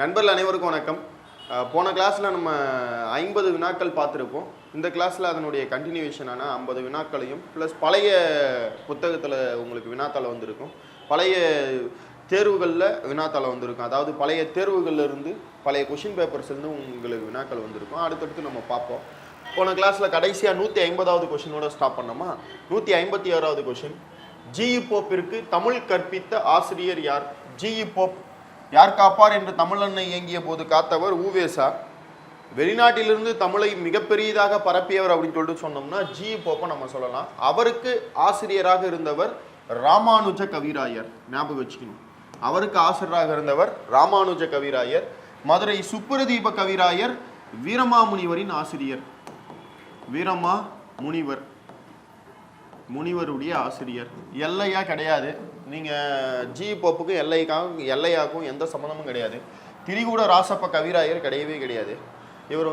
நண்பர்கள் அனைவருக்கும் வணக்கம். போன கிளாஸில் நம்ம 50 வினாக்கள் பார்த்துருப்போம். இந்த கிளாஸில் அதனுடைய கண்டினியூவேஷனான 50 வினாக்களையும் ப்ளஸ் பழைய புத்தகத்தில் உங்களுக்கு வினாத்தாள் வந்திருக்கும், பழைய தேர்வுகளில் வினாத்தாள் வந்திருக்கும். அதாவது பழைய தேர்வுகளிலிருந்து பழைய கொஷின் பேப்பர்ஸ்லேருந்து உங்களுக்கு வினாக்கள் வந்திருக்கும். அடுத்தடுத்து நம்ம பார்ப்போம். போன கிளாஸில் கடைசியாக 150வது கொஷினோட ஸ்டாப் பண்ணோமா. 156வது கொஷின், ஜி.இ. போப்பிற்கு தமிழ் கற்பித்த ஆசிரியர் யார்? ஜி.இ. போப் யார் காப்பார் என்று தமிழன்னை இயங்கிய போது காத்தவர் ஊவேசா. வெளிநாட்டிலிருந்து தமிழை மிகப்பெரியதாக பரப்பியவர் அப்படின்னு சொல்லிட்டு சொன்னோம்னா ஜி.இ. போப்பை நம்ம சொல்லலாம். அவருக்கு ஆசிரியராக இருந்தவர் ராமானுஜ கவிராயர். ஞாபகம் வச்சுக்கணும், அவருக்கு ஆசிரியராக இருந்தவர் ராமானுஜ கவிராயர். மதுரை சுப்புரதீப கவிராயர் வீரமாமுனிவரின் ஆசிரியர். வீரமா முனிவர், முனிவருடைய ஆசிரியர். எல்லையா கிடையாது. நீங்கள் ஜி.இ. போப்புக்கு எல்லையாக்கும் எந்த சம்மந்தமும் கிடையாது. திரிகூட ராசப்ப கவிராயர் கிடையவே கிடையாது. இவர்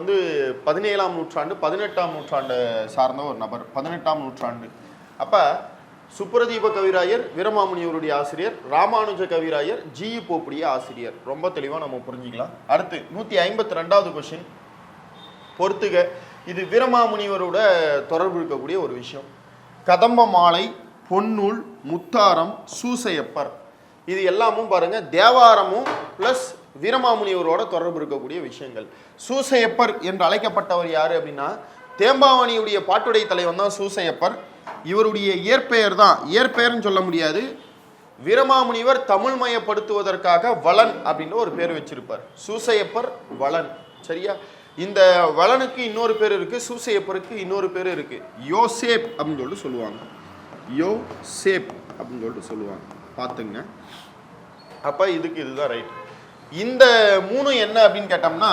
17ஆம் நூற்றாண்டு 18ஆம் நூற்றாண்டு சார்ந்த ஒரு நபர். 18ஆம் நூற்றாண்டு. அப்போ சுப்புரதீப கவிராயர் வீரமாமுனிவருடைய ஆசிரியர், ராமானுஜ கவிராயர் ஜி.இ. போப்புடைய ஆசிரியர். ரொம்ப தெளிவாக நம்ம புரிஞ்சுக்கலாம். அடுத்து 152வது கொஸ்டின் பொறுத்துக. இது வீரமாமுனிவரோட தொடர்பு இருக்கக்கூடிய ஒரு விஷயம். கதம்ப மாலை, பொன்னூல், முத்தாரம், சூசையப்பர், இது எல்லாமும் பாருங்க தேவாரமும் பிளஸ் வீரமாமுனிவரோட தொடர்பு இருக்கக்கூடிய விஷயங்கள். சூசையப்பர் என்று அழைக்கப்பட்டவர் யாரு அப்படின்னா தேம்பாவணியுடைய பாட்டுடை தலைவன் தான் சூசையப்பர். இவருடைய இயற்பெயர் தான், இயற்பெயர்னு சொல்ல முடியாது, வீரமாமுனிவர் தமிழ்மயப்படுத்துவதற்காக வளன் அப்படின்னு ஒரு பேர் வச்சிருப்பார். சூசையப்பர் வளன். சரியா? இந்த வளனுக்கு இன்னொரு பேர் இருக்கு, சூசையப்பருக்கு இன்னொரு பேர் இருக்கு, யோசேப் அப்படின்னு சொல்லிட்டு சொல்லுவாங்க. யோசேப் அப்படின்னு சொல்லிட்டு சொல்லுவாங்க. பார்த்துங்க. அப்ப இதுதான் ரைட். இந்த மூணு என்ன அப்படின்னு கேட்டோம்னா,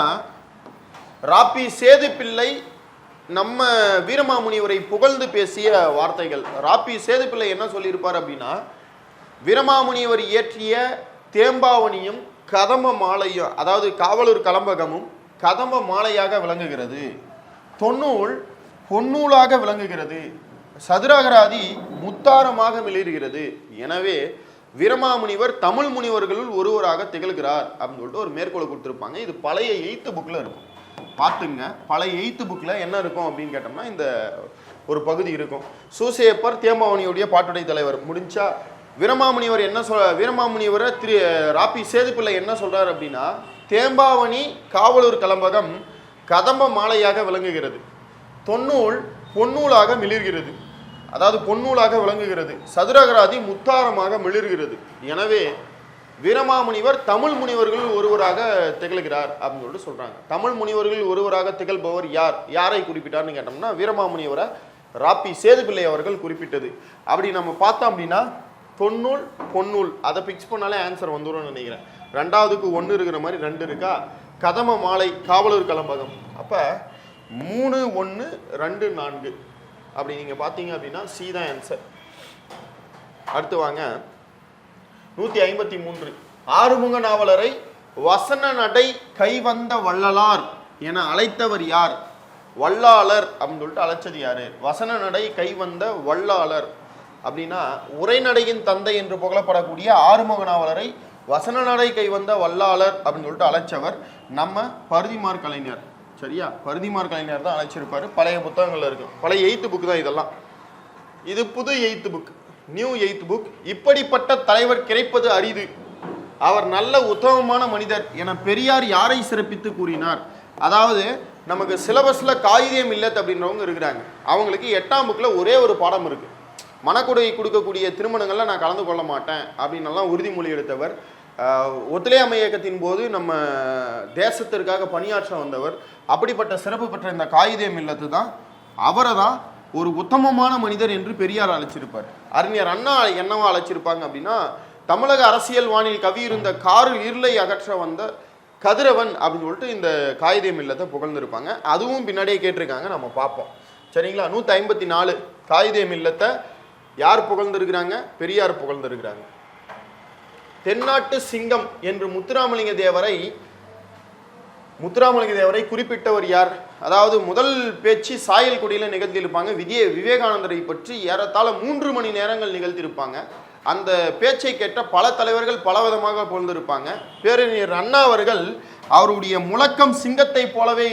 ராப்பி சேது பிள்ளை நம்ம வீரமாமுனிவரை புகழ்ந்து பேசிய வார்த்தைகள். ராப்பி சேது பிள்ளை என்ன சொல்லியிருப்பார் அப்படின்னா, வீரமாமுனிவர் இயற்றிய தேம்பாவணியும் கதம்ப மாலையும், அதாவது காவலூர் கலம்பகமும் கதம்ப மாலையாக விளங்குகிறது, தொன்னூல் பொன்னூலாக விளங்குகிறது, சதுரகராதி முத்தாரமாக மிளிர்கிறது. எனவே வீரமாமுனிவர் தமிழ் முனிவர்களுள் ஒருவராக திகழ்கிறார் அப்படின்னு சொல்லிட்டு ஒரு மேற்கோளை கொடுத்துருப்பாங்க. இது பழைய 8th புக்கில் இருக்கும். பார்த்துங்க, பழைய 8th புக்கில் என்ன இருக்கும் அப்படின்னு கேட்டோம்னா இந்த ஒரு பகுதி இருக்கும். சூசையப்பர் தேம்பாவணியுடைய பாட்டுடை தலைவர். முடிஞ்சா வீரமாமுனிவர் என்ன வீரமாமுனிவரை ராப்பி சேதுப்பிள்ளை என்ன சொல்றாரு அப்படின்னா, தேம்பாவணி காவலூர் கலம்பகம் கதம்ப மாலையாக விளங்குகிறது, தொன்னூல் பொன்னூலாக மிளிர்கிறது, அதாவது பொன்னூலாக விளங்குகிறது, சதுரகராதி முத்தாரமாக மிளிர்கிறது. எனவே வீரமாமுனிவர் தமிழ் முனிவர்கள் ஒருவராக திகழ்கிறார் அப்படின்னு சொல்லிட்டு சொல்றாங்க. தமிழ் முனிவர்கள் ஒருவராக திகழ்பவர் யார்? யாரை குறிப்பிட்டார்னு கேட்டோம்னா வீரமாமுனிவரை ராப்பி சேதுப்பிள்ளை அவர்கள் குறிப்பிட்டது. அப்படி நம்ம பார்த்தோம் அப்படின்னா தொன்னூல் பொன்னூல் அதை பிக்ஸ் பண்ணாலே ஆன்சர் வந்துடும் நினைக்கிறேன். ரெண்டாவதுக்கு 1 இருக்கிற மாதிரி 2 இருக்கா. கதம்ப மாலை காவலூர் கலம்பகம். அப்ப 3 1 2 4 அப்படி நீங்க பாத்தீங்க அப்படின்னா சி தான் ஆன்சர். அடுத்து வாங்க 153. ஆறுமுக நாவலரை வசன நடை கைவந்த வள்ளலார் என அழைத்தவர் யார்? வல்லாளர் அப்படின்னு சொல்லிட்டு அழைச்சது யாரு? வசன நடை கைவந்த வல்லாளர் அப்படின்னா உரைநடையின் தந்தை என்று புகழப்படக்கூடிய ஆறுமுக நாவலரை வசன நடை கைவந்த வல்லாளர் அப்படின்னு சொல்லிட்டு அழைச்சவர் நம்ம பருதிமார் கலைஞர். சரியா? பருதிமார் கலைஞர் தான் அழைச்சிருப்பாரு. பழைய புத்தகங்கள்ல இருக்கு. பழைய 8th புக் தான் இதெல்லாம். இது புது 8th book, new 8th book. இப்படிப்பட்ட தலைவர் கிடைப்பது அரிது, அவர் நல்ல உத்தமமான மனிதர் என பெரியார் யாரை சிறப்பித்து கூறினார்? அதாவது நமக்கு சிலபஸ்ல காகிதம் இல்லத் அப்படின்றவங்க இருக்கிறாங்க. அவங்களுக்கு 8ஆம் புக்ல ஒரே ஒரு பாடம் இருக்கு, மனக்கொடை கொடுக்கக்கூடிய திருமணங்கள்ல நான் கலந்து கொள்ள மாட்டேன் அப்படின்னு உறுதிமொழி எடுத்தவர். ஒத்துழையாமை இயக்கத்தின் போது நம்ம தேசத்திற்காக பணியாற்ற வந்தவர். அப்படிப்பட்ட சிறப்பு பெற்ற இந்த காகிதம் இல்லத்து தான் அவரை தான் ஒரு உத்தமமான மனிதர் என்று பெரியார் அழைச்சிருப்பார். அறிஞர் அண்ணா என்னவா அழைச்சிருப்பாங்க அப்படின்னா, தமிழக அரசியல் வானில் கவி இருந்த காரு இருளை அகற்ற வந்த கதிரவன் அப்படின்னு சொல்லிட்டு இந்த காகிதம் இல்லத்தை புகழ்ந்திருப்பாங்க. அதுவும் பின்னாடியே கேட்டிருக்காங்க, நம்ம பார்ப்போம். சரிங்களா? 154 காகிதம் இல்லத்தை யார் புகழ்ந்திருக்கிறாங்க? பெரியார் புகழ்ந்திருக்கிறாங்க. தென்னாட்டு சிங்கம் என்று முத்துராமலிங்க தேவரை குறிப்பிட்டவர் யார்? அதாவது முதல் பேச்சு சாயல்குடியில நிகழ்த்தியிருப்பாங்க. விவேகானந்தரை பற்றி ஏறத்தாழ 3 மணி நேரங்கள் நிகழ்த்தியிருப்பாங்க. அந்த பேச்சை கேட்ட பல தலைவர்கள் பலவிதமாக புகழ்ந்திருப்பாங்க. பேரறிஞர் அண்ணா அவர்கள் அவருடைய முழக்கம் சிங்கத்தை போலவே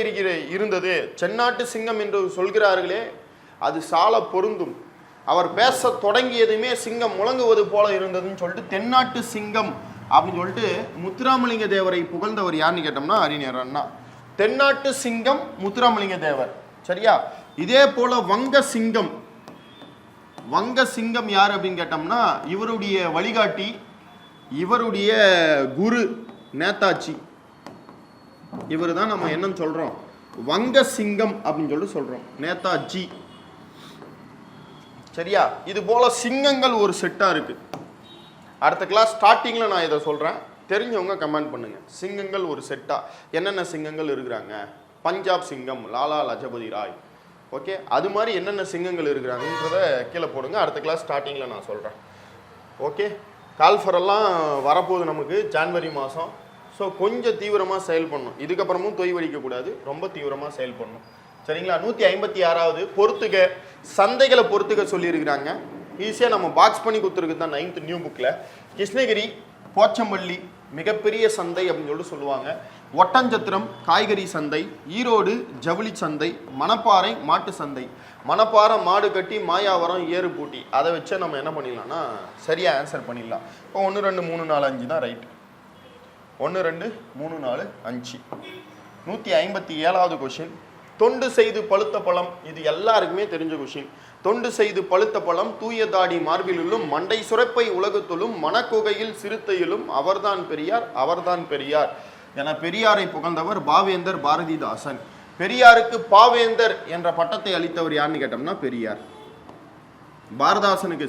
இருந்தது. தென்னாட்டு சிங்கம் என்று சொல்கிறார்களே, அது சால பொருந்தும். அவர் பேச தொடங்கியதுமே சிங்கம் முழங்குவது போல இருந்ததுன்னு சொல்லிட்டு தென்னாட்டு சிங்கம் அப்படின்னு சொல்லிட்டு முத்துராமலிங்க தேவரை புகழ்ந்தவர் யாருன்னு கேட்டோம்னா அறிஞர் அண்ணா. தென்னாட்டு சிங்கம் முத்துராமலிங்க தேவர். சரியா? இதே போல வங்க சிங்கம் யார் அப்படின்னு கேட்டோம்னா இவருடைய வழிகாட்டி, இவருடைய குரு நேதாஜி. இவர் தான் நம்ம என்னன்னு சொல்றோம், வங்க சிங்கம் அப்படின்னு சொல்லிட்டு சொல்றோம், நேதாஜி. சரியா? இது போல சிங்கங்கள் ஒரு செட்டா இருக்கு. அடுத்த கிளாஸ் ஸ்டார்டிங்ல நான் இதை சொல்றேன், தெரிஞ்சவங்க கமெண்ட் பண்ணுங்க. சிங்கங்கள் ஒரு செட்டா என்னென்ன சிங்கங்கள் இருக்கிறாங்க? பஞ்சாப் சிங்கம் லாலா லஜபதி ராய். ஓகே, அது மாதிரி என்னென்ன சிங்கங்கள் இருக்கிறாங்கன்றத கீழே போடுங்க. அடுத்த கிளாஸ் ஸ்டார்டிங்ல நான் சொல்றேன். ஓகே, கால்ஃபரெல்லாம் வரப்போகுது நமக்கு ஜான்வரி மாதம். ஸோ கொஞ்சம் தீவிரமாக செயல் பண்ணணும். இதுக்கப்புறமும் தொய்வடிக்கக்கூடாது, ரொம்ப தீவிரமாக செயல் பண்ணணும். சரிங்களா? 156வது பொறுத்துக, சந்தைகளை பொறுத்துக்க சொல்லியிருக்கிறாங்க. ஈஸியாக நம்ம பாக்ஸ் பண்ணி கொடுத்துருக்கு தான் 9th நியூ புக்கில். கிருஷ்ணகிரி, போச்சம்பள்ளி மிகப்பெரிய சந்தை அப்படின்னு சொல்லிட்டு சொல்லுவாங்க. ஒட்டஞ்சத்திரம் காய்கறி சந்தை, ஈரோடு ஜவுளி சந்தை, மணப்பாறை மாட்டு சந்தை. மணப்பாறை மாடு கட்டி, மாயாவரம் ஏறு பூட்டி. அதை வச்சு நம்ம என்ன பண்ணிடலாம்னா சரியாக ஆன்சர் பண்ணிடலாம். இப்போ 1 2 3 4 5 தான் ரைட். 1 2 3 4 5. 157வது கொஷின், தொண்டு செய்து பழுத்த பழம். இது எல்லாருக்குமே தெரிஞ்ச கொஷின். தொண்டு செய்து பழுத்த பழம் தூய தாடி மார்பிலும் மண்டை சுரப்பை உலகத்திலும் மணக்குகையில் சிறுத்தையிலும் அவர்தான் பெரியார், அவர்தான் பெரியார் என பெரியாரை புகழ்ந்தவர் பாவேந்தர் பாரதிதாசன். பெரியாருக்கு பாவேந்தர் என்ற பட்டத்தை அளித்தவர் யாருன்னு கேட்டோம்னா பெரியார். பாரதாசனுக்கு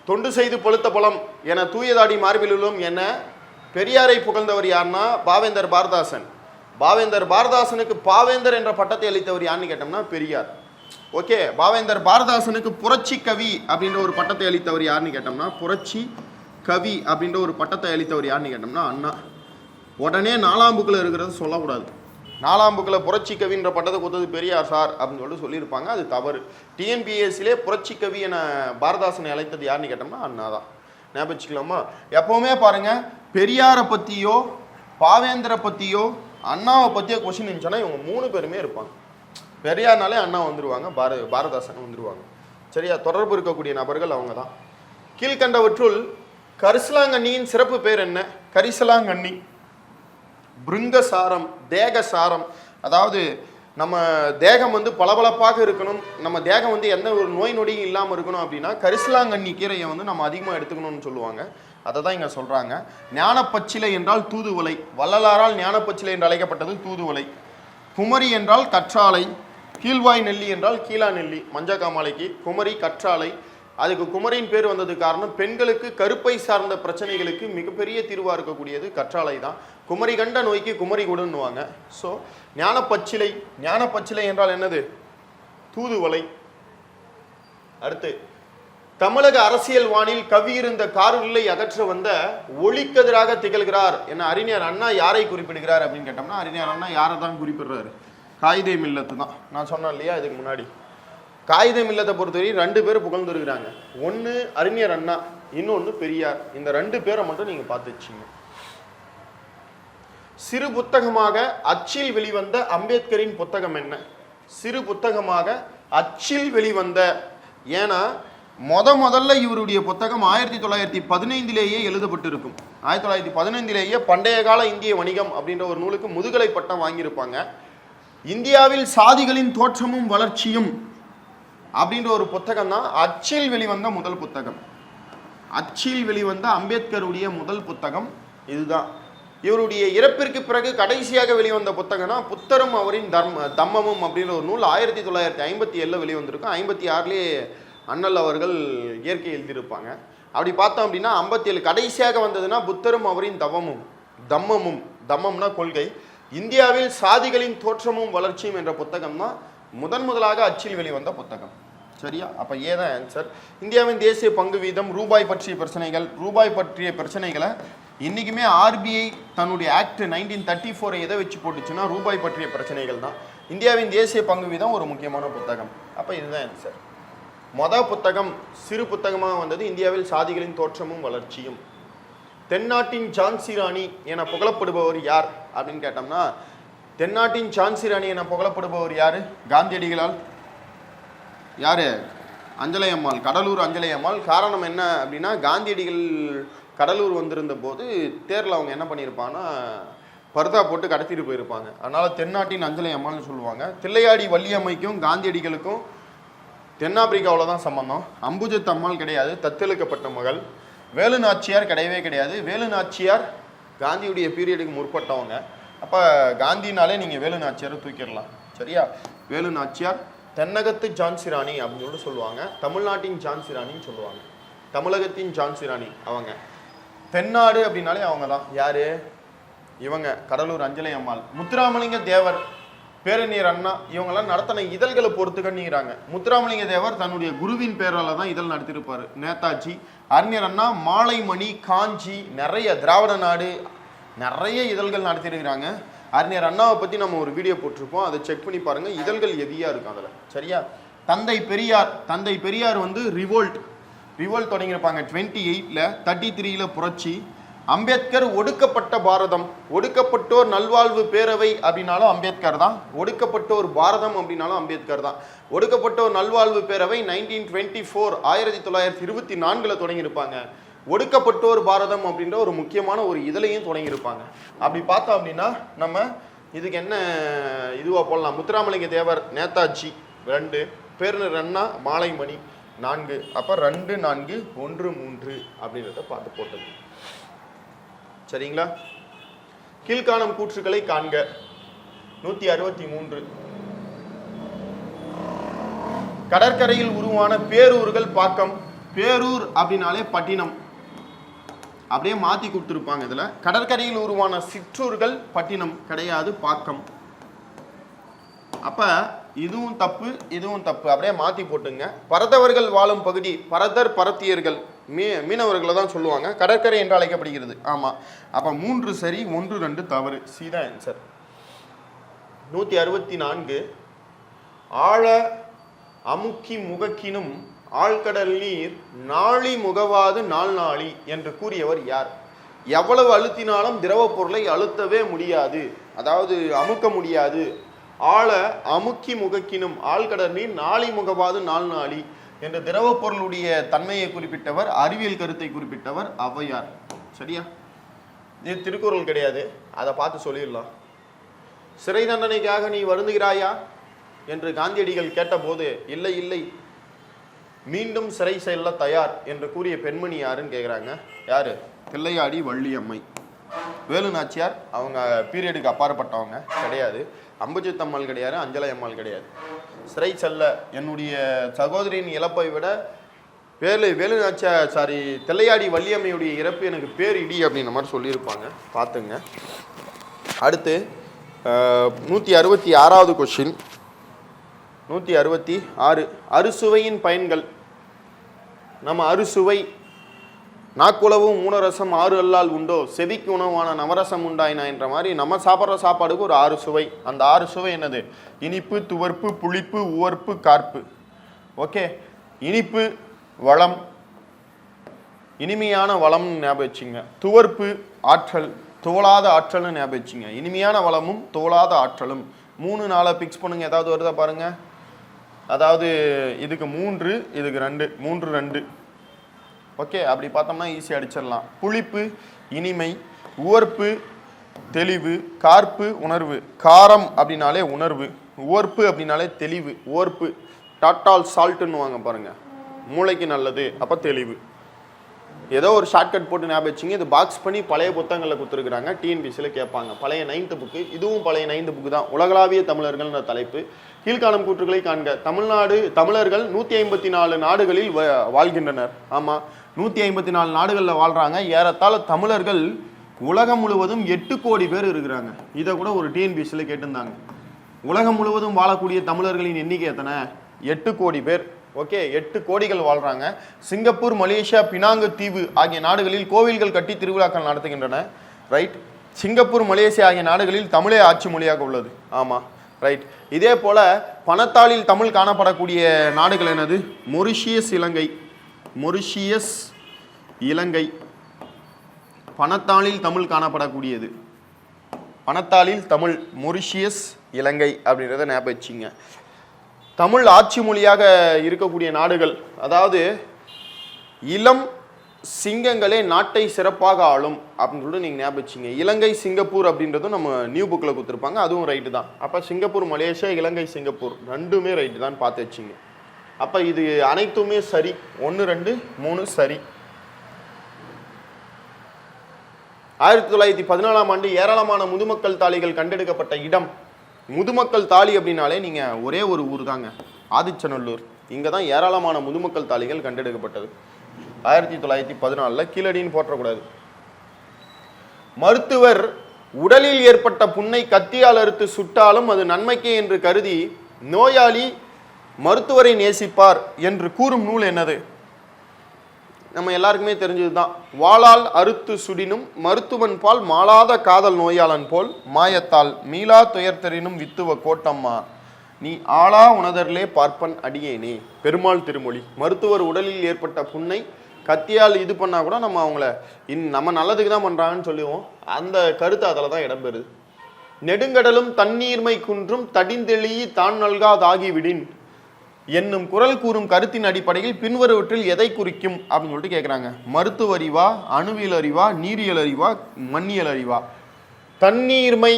தொண்டு செய்து பழுத்த பழம் என தூயதாடி மார்பிலும் என பெரியாரை புகழ்ந்தவர் யாருன்னா பாவேந்தர் பாரதாசன். பாவேந்தர் பாரதாசனுக்கு பாவேந்தர் என்ற பட்டத்தை அளித்தவர் யாருன்னு கேட்டோம்னா பெரியார். ஓகே, பாவேந்தர் பாரதாசனுக்கு புரட்சி கவி அப்படின்ற ஒரு பட்டத்தை அளித்தவர் யாருன்னு கேட்டோம்னா புரட்சி கவி அப்படின்ற ஒரு பட்டத்தை அளித்தவர் யாருன்னு கேட்டோம்னா அண்ணா. உடனே 4ஆம் புக்கில் இருக்கிறது சொல்லக்கூடாது. 4ஆம் புக்கில் புரட்சி கவின்ற பட்டத்தை கொடுத்தது பெரியார் சார் அப்படின்னு சொல்லிட்டு சொல்லியிருப்பாங்க. அது தவறு. டிஎன்பிஎஸ்சிலே புரட்சி கவி என பாரதாசனை அழைத்தது யாருன்னு கேட்டோம்னா அண்ணா தான். ஞாபகம் வச்சுக்கலாமா? எப்பவுமே பாருங்க, பெரியாரை பற்றியோ பாவேந்தரை பற்றியோ அண்ணாவை பற்றியோ கொஸ்டின் இருந்துச்சுன்னா இவங்க 3 பேருமே இருப்பாங்க. பெரியார்னாலே அண்ணா வந்துருவாங்க, பாரதாசன் வந்துருவாங்க. சரியா? தொடர்பு இருக்கக்கூடிய நபர்கள் அவங்க தான். கீழ்கண்டவற்றுள் கரிசலாங்கண்ணியின் சிறப்பு பேர் என்ன? கரிசலாங்கண்ணி பிருங்கசாரம், தேகசாரம். அதாவது நம்ம தேகம் பளபளப்பாக இருக்கணும், நம்ம தேகம் எந்த ஒரு நோய் நொடியும் இல்லாமல் இருக்கணும் அப்படின்னா கரிசலாங்கண்ணி கீரையை நம்ம அதிகமாக எடுத்துக்கணும்னு சொல்லுவாங்க. அதை தான் இங்கே சொல்கிறாங்க. ஞானப்பச்சிலை என்றால் தூதுவளை. வள்ளலாரால் ஞானப்பச்சிலை என்று அழைக்கப்பட்டது தூதுவளை. குமரி என்றால் கற்றாழை. கீழ்வாய் நெல்லி என்றால் கீழா நெல்லி. மஞ்சக்காமாலைக்கு குமரி கற்றாழை. அதுக்கு குமரியின் பேர் வந்தது காரணம் பெண்களுக்கு கருப்பை சார்ந்த பிரச்சனைகளுக்கு மிகப்பெரிய தீர்வாக இருக்கக்கூடியது கற்றாழை தான். குமரி கண்ட நோய்க்கு குமரி கொடுன்னுவாங்க. ஸோ ஞானப்பச்சிலை, ஞானப்பச்சிலை என்றால் என்னது? தூதுவளை. அடுத்து, தமிழக அரசியல் வானில் கவியிருந்த காரில்லை அகற்ற வந்த ஒளிக்கதிராக திகழ்கிறார் என அறிஞர் அண்ணா யாரை குறிப்பிடுகிறார் அப்படின்னு கேட்டோம்னா அறிஞர் அண்ணா யாரை தான் குறிப்பிடுறாரு? காயிதே மில்லத்து தான். நான் சொன்னேன் இல்லையா இதுக்கு முன்னாடி, காயிதே மில்லத்தை பொறுத்தவரை 2 பேர் புகழ்ந்துருக்கிறாங்க. ஒன்று அறிஞர் அண்ணா, இன்னொன்று பெரியார். இந்த 2 பேரை மட்டும் நீங்கள் பார்த்து வச்சிங்க. சிறு புத்தகமாக அச்சில் வெளிவந்த அம்பேத்கரின் புத்தகம் என்ன? சிறு புத்தகமாக அச்சில் வெளிவந்த, ஏன்னா முதல்ல இவருடைய புத்தகம் 1915லேயே எழுதப்பட்டிருக்கும். 1915லேயே பண்டைய கால இந்திய வணிகம் அப்படின்ற ஒரு நூலுக்கு முதுகலை பட்டம் வாங்கியிருப்பாங்க. இந்தியாவில் சாதிகளின் தோற்றமும் வளர்ச்சியும் அப்படின்ற ஒரு புத்தகம் தான் அச்சில் வெளிவந்த முதல் புத்தகம். அச்சில் வெளிவந்த அம்பேத்கருடைய முதல் புத்தகம் இதுதான். இவருடைய இறப்பிற்கு பிறகு கடைசியாக வெளிவந்த புத்தகம்னா புத்தரும் அவரின் தம்மமும் அப்படின்ற ஒரு நூல் 1957 வெளிவந்திருக்கும். 56லேயே அண்ணல் அவர்கள் இயற்கை எழுதியிருப்பாங்க. அப்படி பார்த்தோம் அப்படின்னா 57 கடைசியாக வந்ததுன்னா புத்தரும் அவரின் தம்மமும், தம்மம்னா கொள்கை, இந்தியாவில் சாதிகளின் தோற்றமும் வளர்ச்சியும் என்ற புத்தகம் தான் முதலாக அச்சில் வெளிவந்த புத்தகம். சரியா? அப்போ ஏதான் ஆன்சர். இந்தியாவின் தேசிய பங்கு வீதம், ரூபாய் பற்றிய பிரச்சனைகளை இன்றைக்குமே RBI தன்னுடைய ஆக்ட் 1934 எதை வச்சு போட்டுச்சுன்னா ரூபாய் பற்றிய பிரச்சனைகள் தான். இந்தியாவின் தேசிய பங்கு வீதம் ஒரு முக்கியமான புத்தகம். அப்போ இதுதான் ஆன்சர். புத்தகம் சிறு புத்தகமாக வந்தது இந்தியாவில் சாதிகளின் தோற்றமும் வளர்ச்சியும். தென்னாட்டின் ஜான்சி ராணி என புகழப்படுபவர் யார்? அப்படின்னு கேட்டோம்னா தென்னாட்டின் ஜான்சி ராணி என புகழப்படுபவர் யாரு? காந்தியடிகளால். யாரு? அஞ்சலை அம்மாள், கடலூர் அஞ்சலை அம்மாள். காரணம் என்ன அப்படின்னா காந்தியடிகள் கடலூர் வந்திருந்த போது தேரில் அவங்க என்ன பண்ணியிருப்பாங்கன்னா பர்தா போட்டு கடத்திட்டு போயிருப்பாங்க. அதனால தென்னாட்டின் அஞ்சலை அம்மாள்னு சொல்லுவாங்க. தில்லையாடி வள்ளியம்மைக்கும் காந்தியடிகளுக்கும் தென்னாப்பிரிக்காவில் தான் சம்பந்தம். அம்புஜத் அம்மாள் கிடையாது, தத்தெடுக்கப்பட்ட மகள். வேலு நாச்சியார் கிடையவே கிடையாது. வேலு நாச்சியார் காந்தியுடைய பீரியடுக்கு முற்பட்டவங்க. அப்போ காந்தினாலே நீங்கள் வேலு நாச்சியாரை தூக்கிடலாம். சரியா? வேலு நாச்சியார் தென்னகத்து ஜான்சி ராணி அப்படின்னு சொல்லிட்டு சொல்லுவாங்க. தமிழ்நாட்டின் ஜான்சி ராணின்னு சொல்லுவாங்க. தமிழகத்தின் ஜான்சி ராணி அவங்க. தென்னாடு அப்படின்னாலே அவங்க தான். யாரு? இவங்க கடலூர் அஞ்சலை அம்மாள். முத்துராமலிங்க தேவர், பேரறிஞர் அண்ணா இவங்கெல்லாம் நடத்தின இதழ்களை பொறுத்துக்கணிக்கிறாங்க. முத்துராமலிங்க தேவர் தன்னுடைய குருவின் பேரால தான் இதழ் நடத்திருப்பாரு. நேதாஜி, அறிஞர் அண்ணா மாலைமணி, காஞ்சி, நிறைய திராவிட நாடு, நிறைய இதழ்கள் நடத்திருக்கிறாங்க. அறிஞர் அண்ணாவை பற்றி நம்ம ஒரு வீடியோ போட்டிருப்போம், அதை செக் பண்ணி பாருங்க. இதழ்கள் எதியா இருக்கும் அதில். சரியா? தந்தை பெரியார், தந்தை பெரியார் வந்து ரிவோல்ட் தொடங்கியிருப்பாங்க 28ல். 33ல் புரட்சி. அம்பேத்கர் ஒடுக்கப்பட்ட பாரதம், ஒடுக்கப்பட்டோர் நல்வாழ்வு பேரவை அப்படின்னாலும் அம்பேத்கர் தான். ஒடுக்கப்பட்டோர் பாரதம் அப்படின்னாலும் அம்பேத்கர் தான். ஒடுக்கப்பட்டோர் நல்வாழ்வு பேரவை 1924 1924 தொடங்கியிருப்பாங்க. ஒடுக்கப்பட்டோர் பாரதம் அப்படின்ற ஒரு முக்கியமான ஒரு இதழையும் தொடங்கியிருப்பாங்க. அப்படி பார்த்தோம் அப்படின்னா நம்ம இதுக்கு என்ன இதுவாக போடலாம்? முத்துராமலிங்க தேவர், நேதாஜி 2, பேரறிஞர் அண்ணா மாலைமணி 4. அப்போ 2 4 1 3 அப்படின்றத பார்த்து போட்டது. சரிங்களா? கீழ்காணும் கூற்றுக்களை காண்க. 163. கடற்கரையில் உருவான பேரூர்கள் பாக்கம். பேரூர் அப்படின்னாலே பட்டினம், அப்படியே மாத்தி கொடுத்துருப்பாங்க. இதுல கடற்கரையில் உருவான சிற்றூர்கள் பட்டினம் கிடையாது, பாக்கம். அப்ப இதுவும் தப்பு, இதுவும் தப்பு, அப்படியே மாத்தி போட்டுங்க. பரதவர்கள் வாழும் பகுதி, பரதர் பரத்தியர்கள் மீனவர்களை தான் சொல்லுவாங்க. கடற்கரை என்று அழைக்கப்படுகிறது. ஆமா. அப்ப 3 சரி, 1 2 தவறு. சீதா ஆன்சர். 164. ஆழ அமுக்கி முகக்கினும் ஆழ்கடல் நீர் நாளி முகவாது நாள் நாளி என்று கூறியவர் யார்? எவ்வளவு அழுத்தினாலும் திரவ பொருளை அழுத்தவே முடியாது, அதாவது அமுக்க முடியாது. ஆழ அமுக்கி முகக்கினும் ஆழ்கடல் நீர் நாளி முகவாது நாள் நாளி என்ற திரவ பொருளுடைய தன்மையை குறிப்பிட்டவர், அறிவியல் கருத்தை குறிப்பிட்டவர் ஔவையார். சரியா? இது திருக்குறள் கிடையாது, அதை பார்த்து சொல்லிடலாம். சிறை தண்டனைக்காக நீ வருந்துகிறாயா என்று காந்தியடிகள் கேட்டபோது இல்லை இல்லை மீண்டும் சிறை செல்ல தயார் என்று கூறிய பெண்மணி யாருன்னு கேட்குறாங்க. யாரு? தில்லையாடி வள்ளியம்மை. வேலு நாச்சியார் அவங்க பீரியடுக்கு அப்பாற்பட்டவங்க கிடையாது. அம்புஜத் அம்மாள் கிடையாது, அஞ்சலை அம்மாள் கிடையாது. சிறை செல்ல என்னுடைய சகோதரியின் இழப்பை விட வேலு நாச்சியார் தில்லையாடி வள்ளியம்மையுடைய இறப்பு எனக்கு பேர் இடி அப்படின்ற மாதிரி சொல்லியிருப்பாங்க. பார்த்துங்க. அடுத்து 166வது கொஸ்டின். 166. அறுசுவையின் பயன்கள். நம்ம அறுசுவை, நாக்குளவும் ஊனரசம் 6 அல்லால் உண்டோ, செவிக்கு உணவான நவரசம் உண்டாயினா என்ற மாதிரி நம்ம சாப்பிட்ற சாப்பாடுக்கு ஒரு 6 சுவை. அந்த 6 சுவை என்னது? இனிப்பு, துவர்ப்பு, புளிப்பு, உவர்ப்பு, கார்ப்பு. ஓகே. இனிப்பு வளம், இனிமையான வளம்னு ஞாபகம் வச்சுங்க. துவர்ப்பு ஆற்றல், தோளாத ஆற்றல்னு ஞாபகம் வச்சுங்க. இனிமையான வளமும் தோளாத ஆற்றலும். 3 4 பிக்ஸ் பண்ணுங்க, ஏதாவது வருதா பாருங்க. அதாவது இதுக்கு 3, இதுக்கு 2, 3 2. ஓகே. அப்படி பார்த்தோம்னா ஈஸியாக அடிச்சிடலாம். புளிப்பு இனிமை, உவர்ப்பு தெளிவு, கார்ப்பு உணர்வு. காரம் அப்படின்னாலே உணர்வு, உவர்ப்பு அப்படின்னாலே தெளிவு. உவர்ப்பு டாட்டால் சால்ட்டுன்னு வாங்க பாருங்க, மூளைக்கு நல்லது. அப்போ தெளிவு. ஏதோ ஒரு ஷார்ட்கட் போட்டு ஞாபகம் வச்சுங்க. இது பாக்ஸ் பண்ணி பழைய புத்தகங்களில் கொடுத்துருக்குறாங்க, டிஎன்பிசியில் கேட்பாங்க. பழைய 9th புக்கு, இதுவும் பழைய 9th புக்கு தான். உலகளாவிய தமிழர்கள்ன்ற தலைப்பு. கீழ்காணும் கூற்றுக்களை காண்க. தமிழர்கள் 154 நாடுகளில் வாழ்கின்றனர். ஆமாம், 154 நாடுகளில் வாழ்கிறாங்க. ஏறத்தாழ தமிழர்கள் உலகம் முழுவதும் 8 கோடி பேர் இருக்கிறாங்க. இதை கூட ஒரு டிஎன்பிசியில் கேட்டிருந்தாங்க. உலகம் முழுவதும் வாழக்கூடிய தமிழர்களின் எண்ணிக்கை எத்தனை? 8 கோடி பேர். ஓகே, 8 கோடிகள் வாழ்றாங்க. சிங்கப்பூர், மலேசியா, பினாங்கு தீவு ஆகிய நாடுகளில் கோவில்கள் கட்டி திருவிழாக்கள் நடத்துகின்றன. ரைட். சிங்கப்பூர், மலேசியா ஆகிய நாடுகளில் தமிழே ஆட்சி மொழியாக உள்ளது. ஆமாம், ரைட். இதே போல பணத்தாளில் தமிழ் காணப்படக்கூடிய நாடுகள் என்னது? மொரிஷியஸ், இலங்கை. மொரிஷியஸ், இலங்கை பணத்தாளில் தமிழ் காணப்படக்கூடியது. பணத்தாளில் தமிழ், மொரிஷியஸ், இலங்கை அப்படின்றத ஞாபகம் வச்சிங்க. தமிழ் ஆட்சி மொழியாக இருக்கக்கூடிய நாடுகள், அதாவது இளம் சிங்கங்களே நாட்டை சிறப்பாக ஆளும் அப்படின்னு சொல்லிட்டு நீங்கள் ஞாபகம் வச்சிங்க. இலங்கை, சிங்கப்பூர் அப்படின்றதும் நம்ம நியூ புக்கில் கொடுத்துருப்பாங்க, அதுவும் ரைட்டு தான். அப்போ சிங்கப்பூர் மலேசியா, இலங்கை சிங்கப்பூர் ரெண்டுமே ரைட்டு தான் பார்த்து வச்சிங்க. அப்போ இது அனைத்துமே சரி. 1 2 3 சரி. 1914ஆம் ஆண்டு ஏராளமான முதுமக்கள் தாழிகள் கண்டெடுக்கப்பட்ட இடம். முதுமக்கள் தாழி அப்படின்னாலே நீங்கள் ஒரே ஒரு ஊர் தாங்க, ஆதிச்சநல்லூர். இங்கே தான் ஏராளமான முதுமக்கள் தாழிகள் கண்டெடுக்கப்பட்டது. 1914. கீழடின்னு போற்றக்கூடாது. மருத்துவர் உடலில் ஏற்பட்ட புண்ணை கத்தியால் அறுத்து சுட்டாலும் அது நன்மைக்கே என்று கருதி நோயாளி மருத்துவரை நேசிப்பார் என்று கூறும் நூல் என்னது? நம்ம எல்லாருக்குமே தெரிஞ்சது தான். வாளால் அறுத்து சுடினும் மருத்துவன் பால் மாளாத காதல் நோயாளன் போல் மாயத்தால் மீளா துயர்த்தரினும் வித்துவ கோட்டம்மா நீ ஆளா உணதர்லே பார்ப்பன் அடியேனே. பெருமாள் திருமொழி. மருத்துவர் உடலில் ஏற்பட்ட புண்ணை கத்தியால் இது பண்ணா கூட நம்ம அவங்கள நம்ம நல்லதுக்கு தான் பண்றாங்கன்னு சொல்லுவோம். அந்த கருத்து அதில் தான் இடம்பெறுது. நெடுங்கடலும் தண்ணீர்மை குன்றும் தடிந்தெளி தான் நல்காதாகி விடின் என்னும் குரல் கூறும் கருத்தின் அடிப்படையில் பின்வருவற்றில் எதை குறிக்கும் அப்படின்னு சொல்லிட்டு கேட்குறாங்க. மருத்துவ அறிவா, அணுவியல் அறிவா, நீரியல் அறிவா, மண்ணியல் அறிவா? தண்ணீர்மை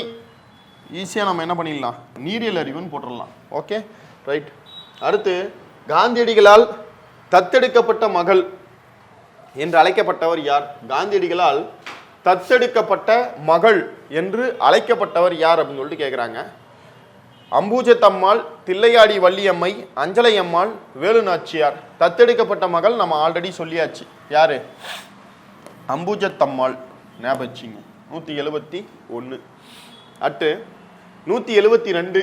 ஈஸியாக நம்ம என்ன பண்ணிடலாம், நீரியல் அறிவுன்னு போட்டுடலாம். Okay, right. அடுத்து, காந்தியடிகளால் தத்தெடுக்கப்பட்ட மகள் என்று அழைக்கப்பட்டவர் யார்? காந்தியடிகளால் தத்தெடுக்கப்பட்ட மகள் என்று அழைக்கப்பட்டவர் யார் அப்படின்னு சொல்லிட்டு கேட்குறாங்க. அம்பூஜத்தம்மாள், தில்லையாடி வள்ளியம்மை, அஞ்சலை அம்மாள், வேலுநாச்சியார். தத்தெடுக்கப்பட்ட மகள் நம்ம ஆல்ரெடி சொல்லியாச்சு. யாரு? அம்பூஜத்தம்மாள். ஞாபகம் 171. அட்டு 172.